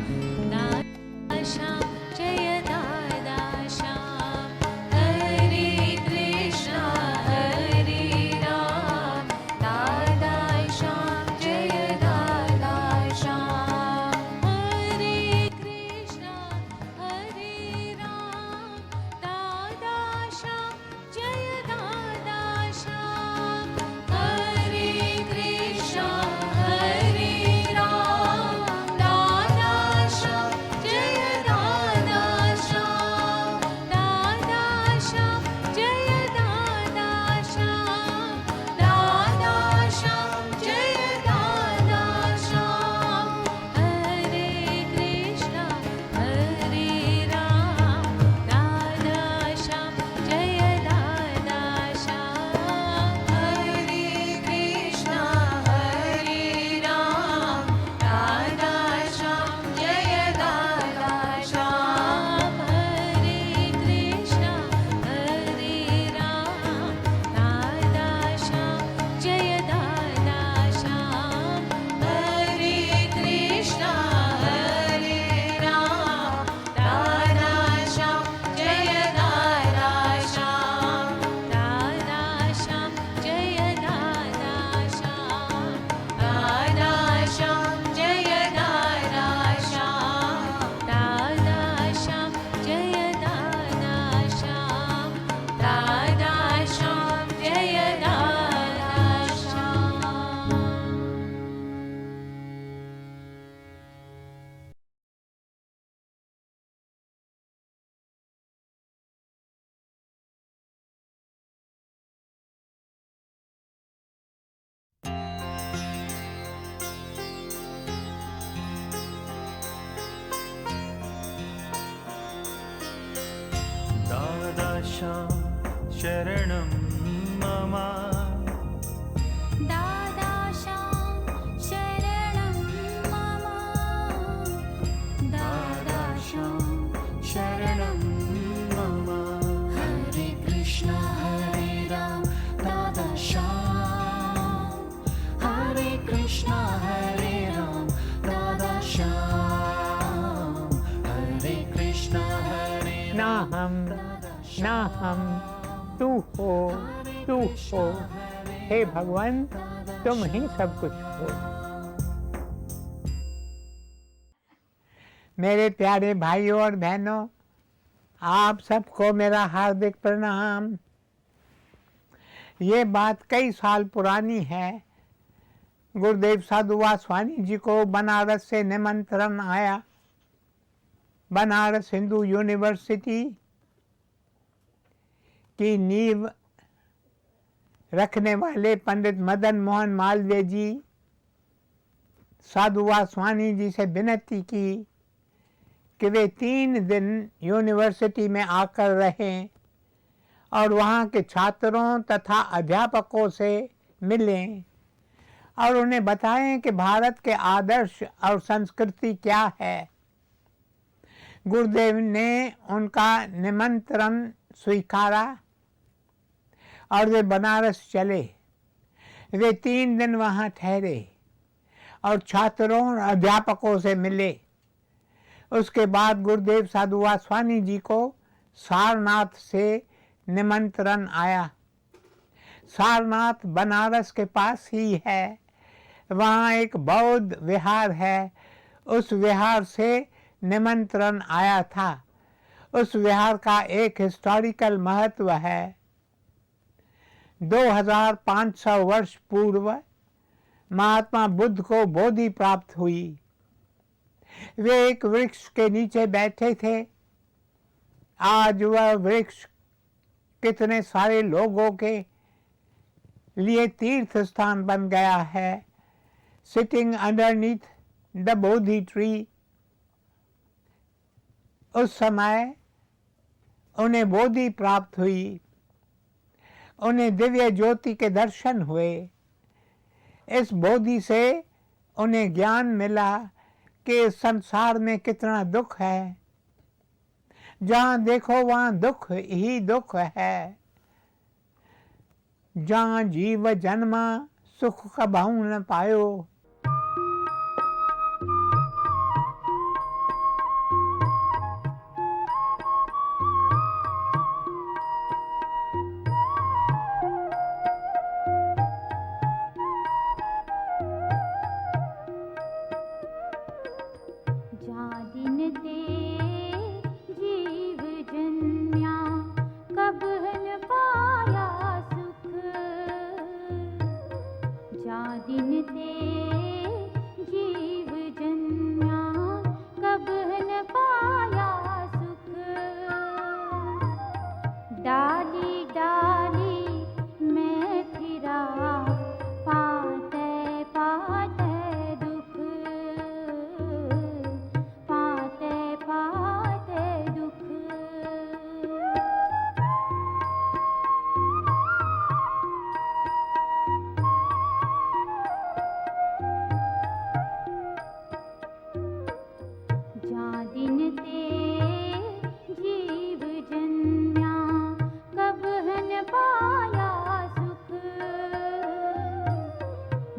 [SPEAKER 5] दादा श्याम जय दादा श्याम। हरे कृष्णा हरे राम, दादा श्याम जय दादा श्याम। हरे कृष्णा हरे राम, दादा श्याम जय दादा श्याम। हरे कृष्णा हरे राम,
[SPEAKER 1] दादाशां शरणं मम
[SPEAKER 3] दादाशां शरणं मम
[SPEAKER 1] दादाशां शरणं मम
[SPEAKER 2] हरे कृष्ण हरे राम दादाशां हरे कृष्ण हरे राम दादाशां हरे कृष्ण हरे
[SPEAKER 4] ना हम ना हम, तू हो, हे भगवान तुम ही सब कुछ हो। मेरे प्यारे भाइयों और बहनों, आप सबको मेरा हार्दिक प्रणाम। ये बात कई साल पुरानी है। गुरुदेव साधु वासवानी जी को बनारस से निमंत्रण आया। बनारस हिंदू यूनिवर्सिटी की नींव रखने वाले पंडित मदन मोहन मालवीय जी साधु वासवानी जी से विनती की कि वे 3 दिन यूनिवर्सिटी में आकर रहें और वहाँ के छात्रों तथा अध्यापकों से मिलें और उन्हें बताएं कि भारत के आदर्श और संस्कृति क्या है। गुरुदेव ने उनका निमंत्रण स्वीकारा और वे बनारस चले। वे 3 दिन वहाँ ठहरे और छात्रों और अध्यापकों से मिले। उसके बाद गुरुदेव साधु वासवानी जी को सारनाथ से निमंत्रण आया। सारनाथ बनारस के पास ही है। वहाँ एक बौद्ध विहार है। उस विहार से निमंत्रण आया था। उस विहार का एक हिस्टोरिकल महत्व है। 2500 वर्ष पूर्व महात्मा बुद्ध को बोधि प्राप्त हुई। वे एक वृक्ष के नीचे बैठे थे। आज वह वृक्ष कितने सारे लोगों के लिए तीर्थ स्थान बन गया है। Sitting underneath the Bodhi tree. उस समय उन्हें बोधि प्राप्त हुई। उन्हें दिव्य ज्योति के दर्शन हुए। इस बोधि से उन्हें ज्ञान मिला कि इस संसार में कितना दुख है। जहाँ देखो वहाँ दुख ही दुख है। जहाँ जीव जन्मा सुख कबहू न पायो।
[SPEAKER 3] जा दिन ते जीव जन्म्या कब न पाया सुख। जा दिन ते जीव जन्म्या कब न पाया सुख। डाली डाली मैं फिरा पाते पाते दुख। पाते पाते दुख। जा दिन ते जीव जन्म्या कब न पाया सुख।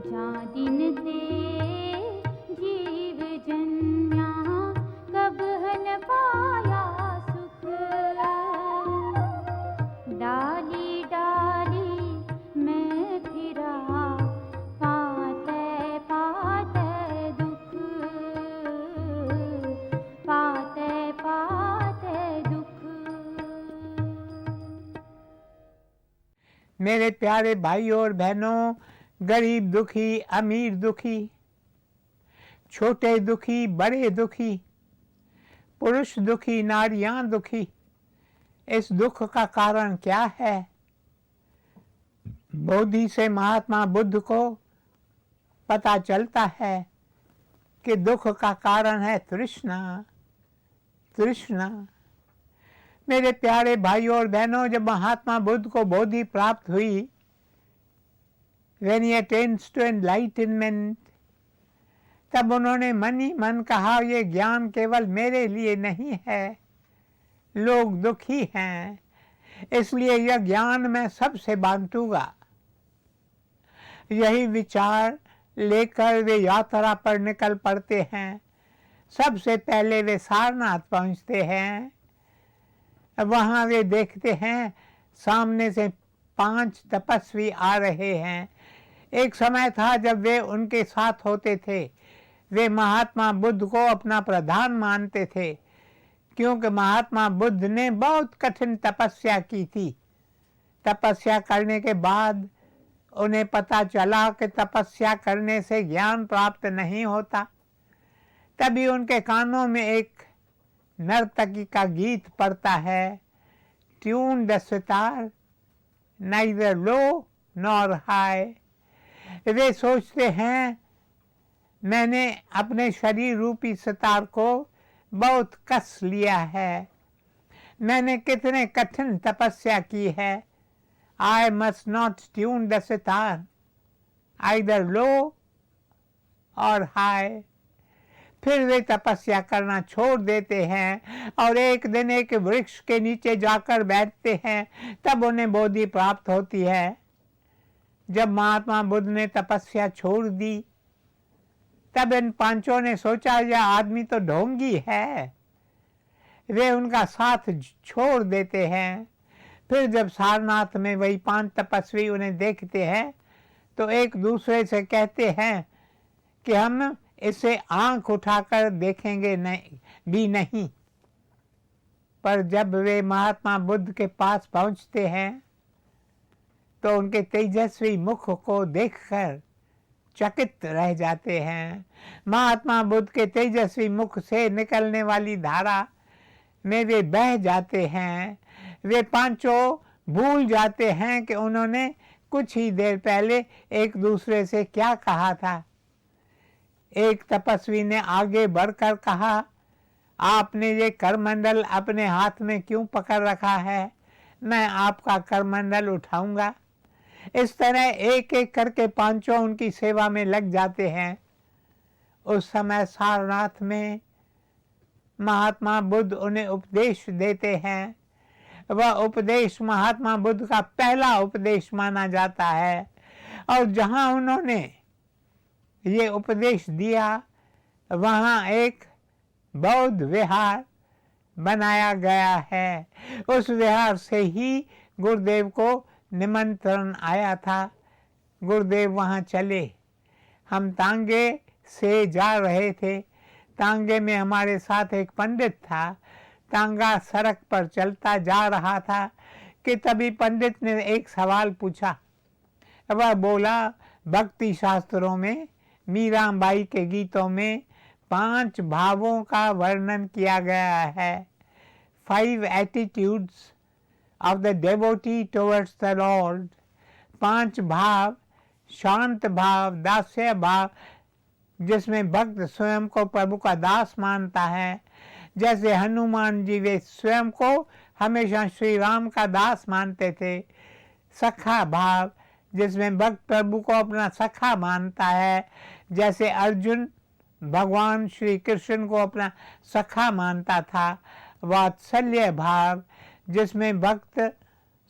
[SPEAKER 3] जा दिन ते जीव जन्म्या कब न पाया सुख। डाली डाली मैं फिरा पाते पाते दुख। पाते पाते दुख।
[SPEAKER 4] मेरे प्यारे भाइयों और बहनों, गरीब दुखी, अमीर दुखी, छोटे दुखी, बड़े दुखी, पुरुष दुखी, नारियां दुखी, इस दुख का कारण क्या है? बोधि से महात्मा बुद्ध को पता चलता है कि दुख का कारण है तृष्णा। तृष्णा मेरे प्यारे भाइयों और बहनों, जब महात्मा बुद्ध को बोधि प्राप्त हुई, when he attains to enlightenment, तब उन्होंने मन ही मन कहा, ये ज्ञान केवल मेरे लिए नहीं है, लोग दुखी हैं, इसलिए यह ज्ञान मैं सबसे बांटूंगा। यही विचार लेकर वे यात्रा पर निकल पड़ते हैं। सबसे पहले वे सारनाथ पहुंचते हैं। वहां वे देखते हैं सामने से 5 तपस्वी आ रहे हैं। एक समय था जब वे उनके साथ होते थे। वे महात्मा बुद्ध को अपना प्रधान मानते थे, क्योंकि महात्मा बुद्ध ने बहुत कठिन तपस्या की थी। तपस्या करने के बाद उन्हें पता चला कि तपस्या करने से ज्ञान प्राप्त नहीं होता। तभी उनके कानों में एक नर्तकी का गीत पड़ता है, tune the sitar, neither low nor high. वे सोचते हैं, मैंने अपने शरीर रूपी सितार को बहुत कस लिया है, मैंने कितने कठिन तपस्या की है। I must not tune the sitar, either low or high। फिर वे तपस्या करना छोड़ देते हैं और एक दिन एक वृक्ष के नीचे जाकर बैठते हैं। तब उन्हें बोधि प्राप्त होती है। जब महात्मा बुद्ध ने तपस्या छोड़ दी, तब इन 5 ने सोचा, यह आदमी तो ढोंगी है। वे उनका साथ छोड़ देते हैं। फिर जब सारनाथ में वही 5 तपस्वी उन्हें देखते हैं, तो एक दूसरे से कहते हैं कि हम इसे आंख उठाकर देखेंगे नहीं। पर जब वे महात्मा बुद्ध के पास पहुंचते हैं, तो उनके तेजस्वी मुख को देखकर चकित रह जाते हैं। महात्मा बुद्ध के तेजस्वी मुख से निकलने वाली धारा में वे बह जाते हैं। वे 5 भूल जाते हैं कि उन्होंने कुछ ही देर पहले एक दूसरे से क्या कहा था। एक तपस्वी ने आगे बढ़कर कहा, आपने ये करमंडल अपने हाथ में क्यों पकड़ रखा है? मैं आपका करमंडल उठाऊंगा। इस तरह एक एक करके 5 उनकी सेवा में लग जाते हैं। उस समय सारनाथ में महात्मा बुद्ध उन्हें उपदेश देते हैं। वह उपदेश महात्मा बुद्ध का पहला उपदेश माना जाता है। और जहाँ उन्होंने ये उपदेश दिया, वहाँ एक बौद्ध विहार बनाया गया है। उस विहार से ही गुरुदेव को निमंत्रण आया था। गुरुदेव वहाँ चले। हम तांगे से जा रहे थे। तांगे में हमारे साथ एक पंडित था। तांगा सड़क पर चलता जा रहा था कि तभी पंडित ने एक सवाल पूछा। वह बोला, भक्ति शास्त्रों में मीराबाई के गीतों में 5 भावों का वर्णन किया गया है। 5 attitudes of the devotee towards the Lord। 5 भाव, शांत भाव, दास्य भाव, जिसमें भक्त स्वयं को प्रभु का दास मानता है। जैसे हनुमान जी वे स्वयं को हमेशा श्री राम का दास मानते थे। सखा भाव, जिसमें भक्त प्रभु को अपना सखा मानता है। जैसे अर्जुन भगवान श्री कृष्ण को अपना सखा मानता था। वात्सल्य भाव, जिसमें भक्त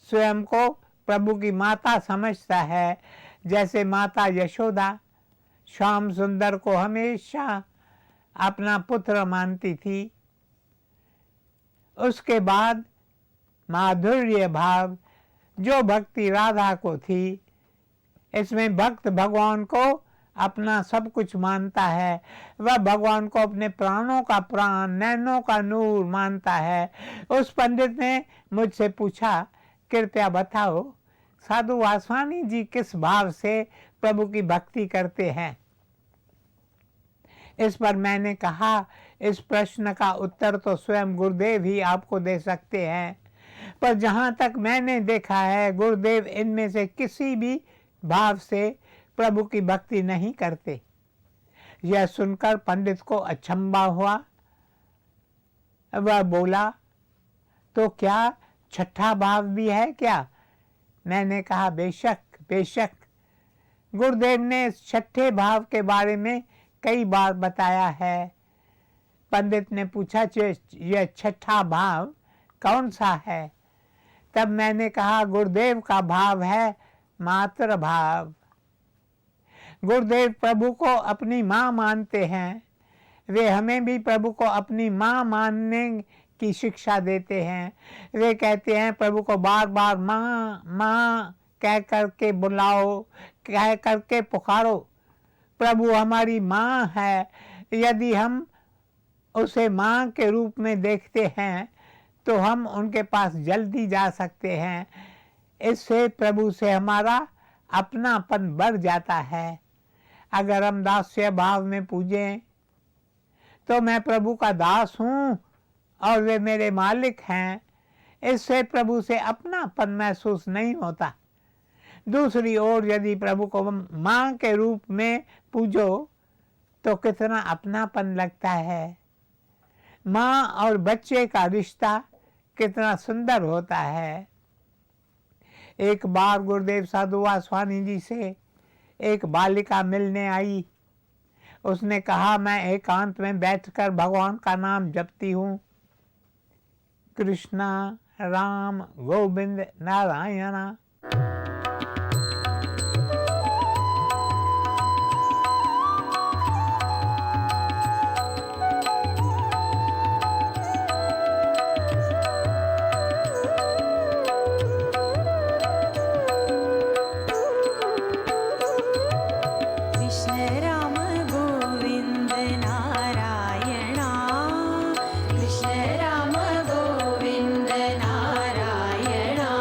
[SPEAKER 4] स्वयं को प्रभु की माता समझता है। जैसे माता यशोदा श्याम सुंदर को हमेशा अपना पुत्र मानती थी। उसके बाद माधुर्य भाव, जो भक्ति राधा को थी। इसमें भक्त भगवान को अपना सब कुछ मानता है। वह भगवान को अपने प्राणों का प्राण, नैनों का नूर मानता है। उस पंडित ने मुझसे पूछा, कृपया बताओ साधु वासवानी जी किस भाव से प्रभु की भक्ति करते हैं? इस पर मैंने कहा, इस प्रश्न का उत्तर तो स्वयं गुरुदेव ही आपको दे सकते हैं। पर जहाँ तक मैंने देखा है, गुरुदेव इनमें से किसी भी भाव से प्रभु की भक्ति नहीं करते। यह सुनकर पंडित को अचंभा हुआ। वह बोला, तो क्या छठा भाव भी है क्या? मैंने कहा बेशक बेशक। गुरुदेव ने छठे भाव के बारे में कई बार बताया है। पंडित ने पूछा यह छठा भाव कौन सा है? तब मैंने कहा गुरुदेव का भाव है मातृ भाव। गुरुदेव प्रभु को अपनी माँ मानते हैं। वे हमें भी प्रभु को अपनी माँ मानने की शिक्षा देते हैं। वे कहते हैं प्रभु को बार बार माँ माँ कह करके बुलाओ, कह करके पुकारो। प्रभु हमारी माँ है। यदि हम उसे माँ के रूप में देखते हैं तो हम उनके पास जल्दी जा सकते हैं। इससे प्रभु से हमारा अपनापन बढ़ जाता है। अगर हम दास्य भाव में पूजें तो मैं प्रभु का दास हूँ और वे मेरे मालिक हैं। इससे प्रभु से अपनापन महसूस नहीं होता। दूसरी ओर यदि प्रभु को माँ के रूप में पूजो तो कितना अपनापन लगता है। माँ और बच्चे का रिश्ता कितना सुंदर होता है। एक बार गुरुदेव साधु वासवानी जी से एक बालिका मिलने आई। उसने कहा मैं एकांत में बैठकर भगवान का नाम जपती हूँ। कृष्णा राम गोविंद नारायण।
[SPEAKER 3] कृष्ण राम गोविंद नारायणा, कृष्ण राम गोविंद नारायणा,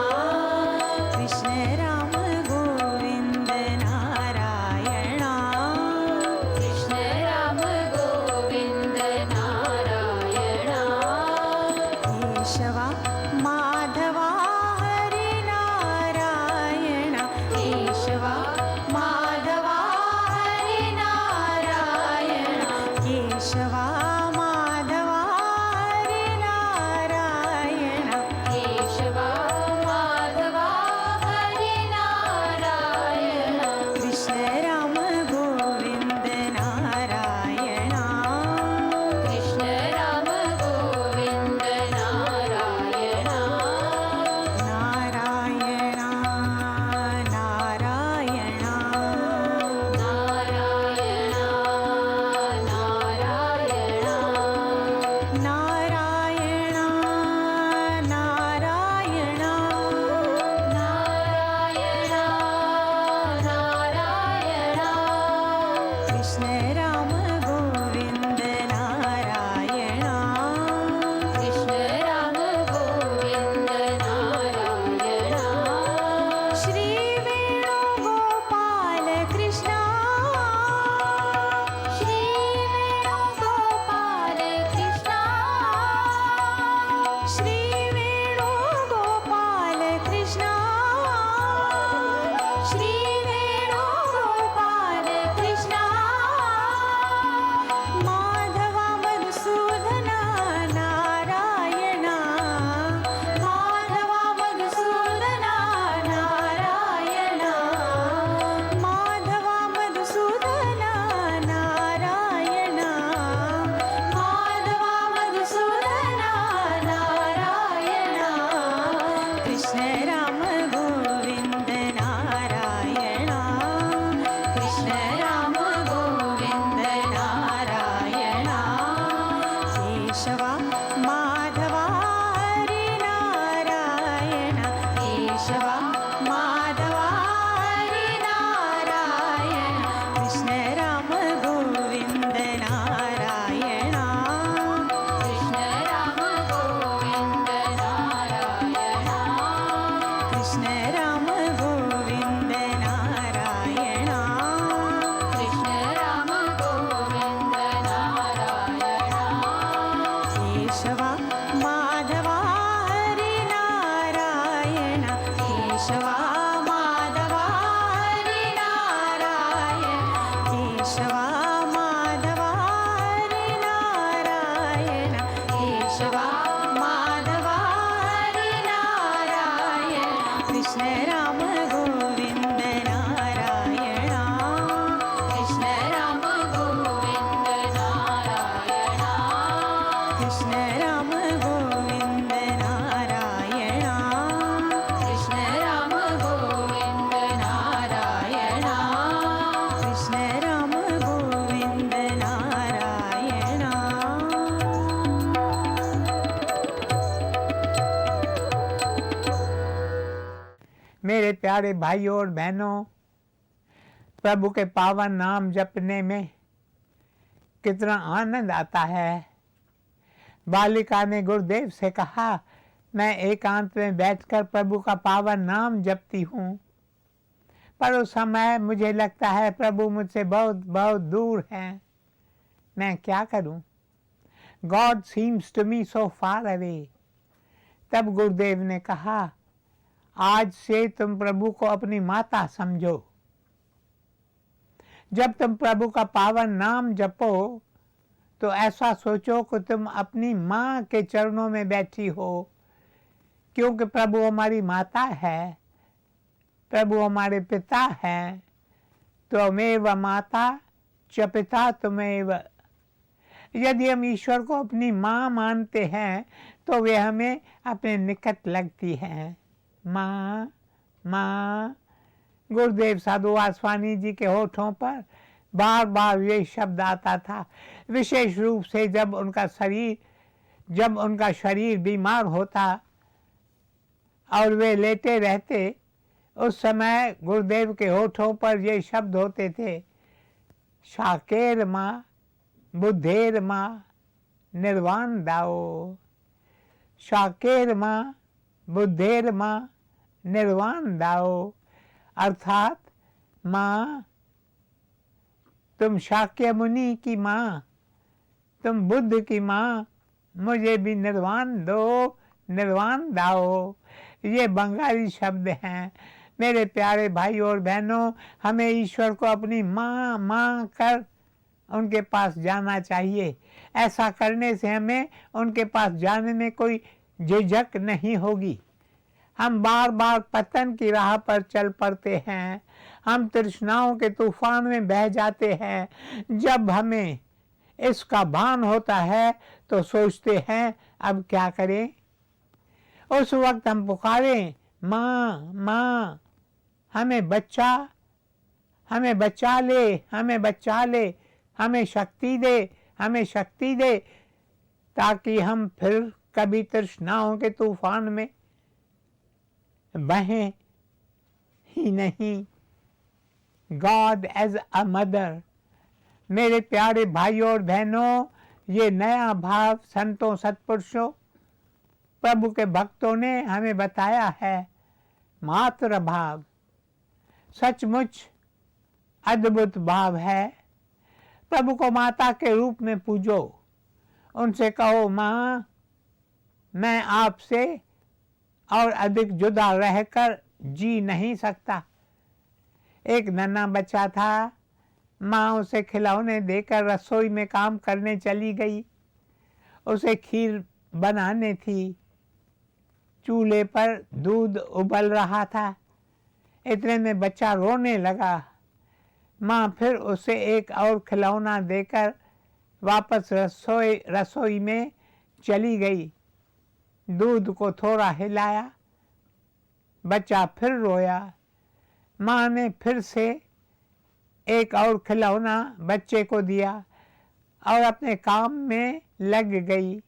[SPEAKER 4] प्यारे भाइयों और बहनों, प्रभु के पावन नाम जपने में कितना आनंद आता है। बालिका ने गुरुदेव से कहा, मैं एकांत में बैठकर प्रभु का पावन नाम जपती हूँ, पर उस समय मुझे लगता है प्रभु मुझसे बहुत बहुत दूर हैं, मैं क्या करूँ? God seems to me so far away। तब गुरुदेव ने कहा, आज से तुम प्रभु को अपनी माता समझो। जब तुम प्रभु का पावन नाम जपो तो ऐसा सोचो कि तुम अपनी माँ के चरणों में बैठी हो, क्योंकि प्रभु हमारी माता है, प्रभु हमारे पिता हैं। त्वमेव माता च पिता त्वमेव। यदि हम ईश्वर को अपनी माँ मानते हैं तो वे हमें अपने निकट लगती हैं। माँ माँ। गुरुदेव साधु वासवानी जी के होठों पर बार बार ये शब्द आता था, विशेष रूप से जब उनका शरीर बीमार होता और वे लेटे रहते, उस समय गुरुदेव के होठों पर ये शब्द होते थे, शाकेर माँ बुद्धेर माँ निर्वाण दाओ। शाकेर माँ बुद्धेर माँ निर्वाण दाओ। अर्थात माँ, तुम शाक्य मुनि की माँ, तुम बुद्ध की माँ, मुझे भी निर्वाण दो, निर्वाण दाओ। ये बंगाली शब्द हैं। मेरे प्यारे भाई और बहनों, हमें ईश्वर को अपनी माँ माँ कर उनके पास जाना चाहिए। ऐसा करने से हमें उनके पास जाने में कोई झिझक नहीं होगी। हम बार बार पतन की राह पर चल पड़ते हैं, हम तृष्णाओं के तूफान में बह जाते हैं। जब हमें इसका भान होता है तो सोचते हैं अब क्या करें। उस वक्त हम पुकारें, माँ माँ, हमें बचा ले, हमें बचा ले, हमें शक्ति दे, हमें शक्ति दे, ताकि हम फिर कभी तृष्णाओं के तूफान में बहें ही नहीं। God as a mother. मेरे प्यारे भाइयों और बहनों, ये नया भाव संतों सत्पुरुषों प्रभु के भक्तों ने हमें बताया है। मातृ भाव सचमुच अद्भुत भाव है। प्रभु को माता के रूप में पूजो, उनसे कहो, माँ मैं आपसे और अधिक जुदा रहकर जी नहीं सकता। एक नन्हा बच्चा था, माँ उसे खिलौने देकर रसोई में काम करने चली गई। उसे खीर बनाने थी, चूल्हे पर दूध उबल रहा था। इतने में बच्चा रोने लगा। माँ फिर उसे एक और खिलौना देकर वापस रसोई में चली गई। दूध को थोड़ा हिलाया, बच्चा फिर रोया। माँ ने फिर से एक और खिलौना बच्चे को दिया और अपने काम में लग गई।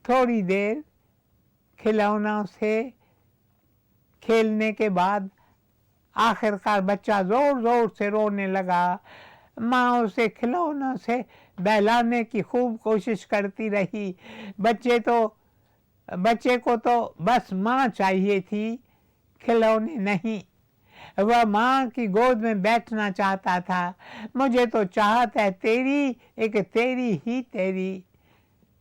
[SPEAKER 4] थोड़ी देर खिलौनों से खेलने के बाद आखिरकार बच्चा जोर जोर से रोने लगा। माँ उसे खिलौनों से बहलाने की खूब कोशिश करती रही। बच्चे को तो बस माँ चाहिए थी, खिलौने नहीं। वह माँ की गोद में बैठना चाहता था। मुझे तो चाहत है तेरी, एक तेरी ही तेरी।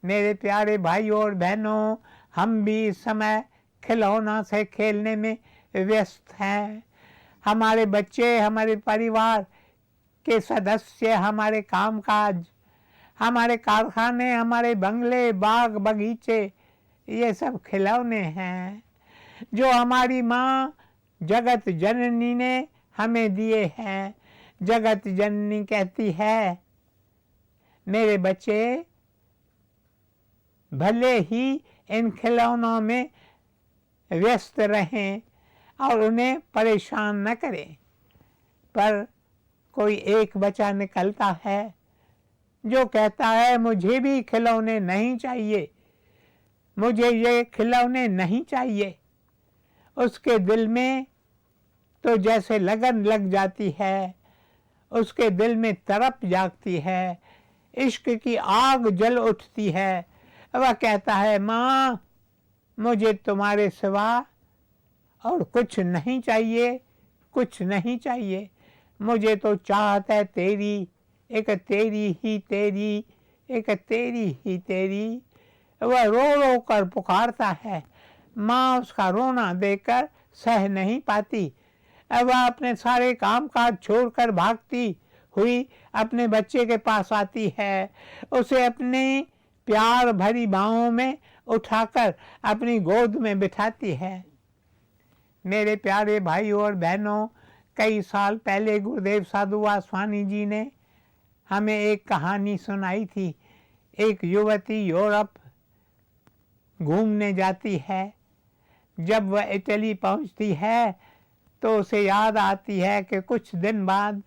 [SPEAKER 4] मेरे प्यारे भाइयों और बहनों, हम भी इस समय खिलौना से खेलने में व्यस्त हैं। हमारे बच्चे, हमारे परिवार के सदस्य, हमारे कामकाज, हमारे कारखाने, हमारे बंगले, बाग बगीचे, ये सब खिलौने हैं जो हमारी माँ जगत जननी ने हमें दिए हैं। जगत जननी कहती है, मेरे बच्चे भले ही इन खिलौनों में व्यस्त रहें और उन्हें परेशान न करें, पर कोई एक बच्चा निकलता है जो कहता है मुझे भी खिलौने नहीं चाहिए, मुझे ये खिलौने नहीं चाहिए। उसके दिल में तो जैसे लगन लग जाती है, उसके दिल में तड़प जागती है, इश्क की आग जल उठती है। वह कहता है, माँ मुझे तुम्हारे सिवा और कुछ नहीं चाहिए, कुछ नहीं चाहिए। मुझे तो चाहत है तेरी, एक तेरी ही तेरी, एक तेरी ही तेरी। वह रो रो कर पुकारता है। माँ उसका रोना देखकर सह नहीं पाती। वह अपने सारे काम काज छोड़कर भागती हुई अपने बच्चे के पास आती है। उसे अपनी प्यार भरी बाहों में उठाकर अपनी गोद में बिठाती है। मेरे प्यारे भाइयों और बहनों, कई साल पहले गुरुदेव साधु वासवानी जी ने हमें एक कहानी सुनाई थी। एक युवती यूरोप घूमने जाती है। जब वह इटली पहुंचती है तो उसे याद आती है कि कुछ दिन बाद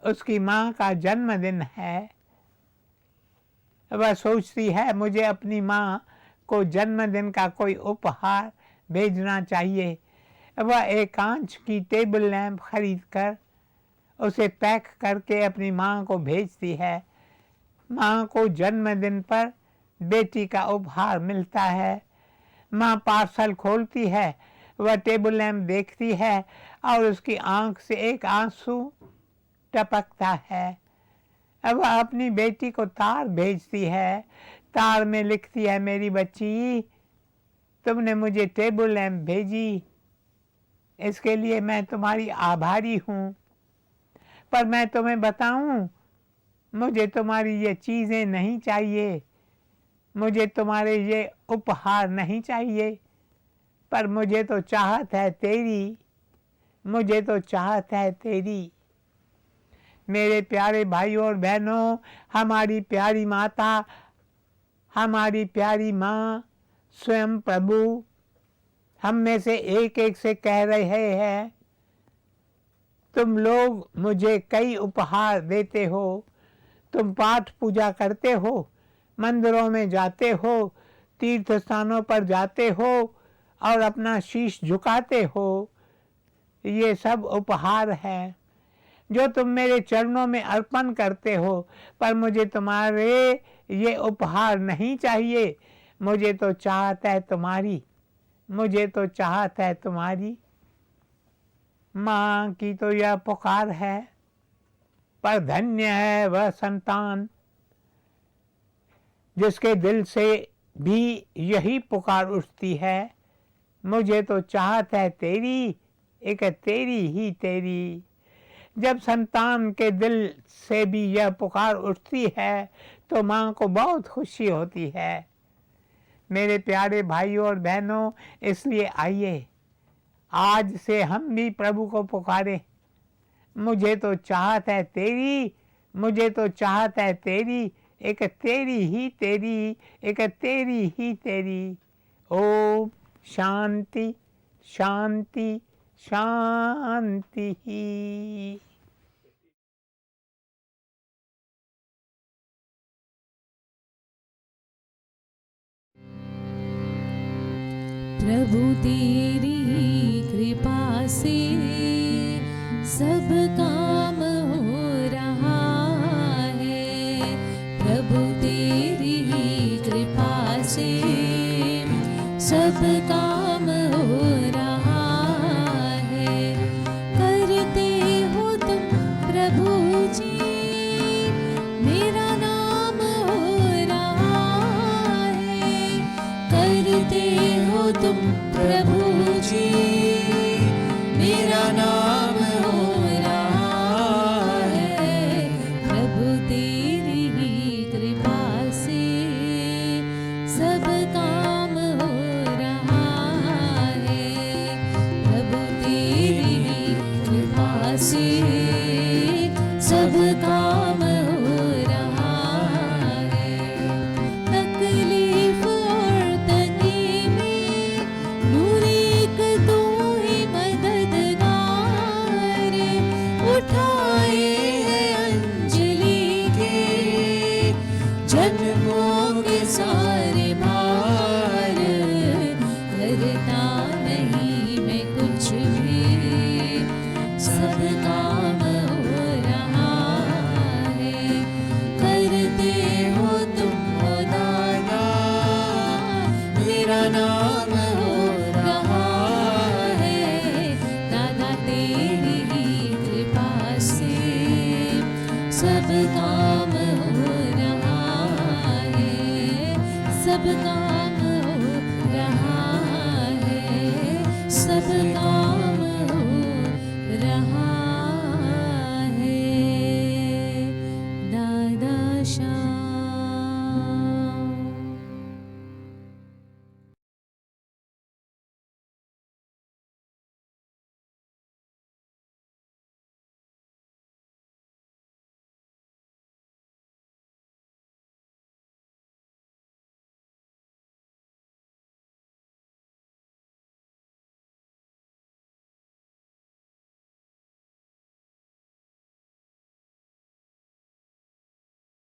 [SPEAKER 4] उसकी माँ का जन्मदिन है। वह सोचती है, मुझे अपनी माँ को जन्मदिन का कोई उपहार भेजना चाहिए। वह एक कांच की टेबल लैंप खरीदकर उसे पैक करके अपनी माँ को भेजती है। माँ को जन्मदिन पर बेटी का उपहार मिलता है। माँ पार्सल खोलती है, वह टेबल लैंप देखती है और उसकी आंख से एक आंसू टपकता है। अब वह अपनी बेटी को तार भेजती है। तार में लिखती है, मेरी बच्ची तुमने मुझे टेबल लैंप भेजी, इसके लिए मैं तुम्हारी आभारी हूँ। पर मैं तुम्हें बताऊँ, मुझे तुम्हारी ये चीज़ें नहीं चाहिए, मुझे तुम्हारे ये उपहार नहीं चाहिए, पर मुझे तो चाहत है तेरी, मुझे तो चाहत है तेरी। मेरे प्यारे भाइयों और बहनों, हमारी प्यारी माता, हमारी प्यारी माँ स्वयं प्रभु हम में से एक एक से कह रहे हैं, तुम लोग मुझे कई उपहार देते हो, तुम पाठ पूजा करते हो, मंदिरों में जाते हो, तीर्थ स्थानों पर जाते हो और अपना शीश झुकाते हो। ये सब उपहार हैं जो तुम मेरे चरणों में अर्पण करते हो, पर मुझे तुम्हारे ये उपहार नहीं चाहिए। मुझे तो चाहत है तुम्हारी, मुझे तो चाहत है तुम्हारी। माँ की तो यह पुकार है, पर धन्य है वह संतान जिसके दिल से भी यही पुकार उठती है, मुझे तो चाहत है तेरी, एक तेरी ही तेरी। जब संतान के दिल से भी यह पुकार उठती है तो माँ को बहुत खुशी होती है। मेरे प्यारे भाइयों और बहनों, इसलिए आइए आज से हम भी प्रभु को पुकारें, मुझे तो चाहत है तेरी, मुझे तो चाहत है तेरी, एक तेरी ही तेरी, एक तेरी ही तेरी। ओम शांति शांति शांति ही।
[SPEAKER 5] प्रभु तेरी कृपा से सब काम हो रहा है। प्रभु तेरी कृपा से सब काम हो रहा है। करते हो तुम प्रभु जी, मेरा नाम हो रहा है। करते हो तुम प्रभु जी, मेरा सबका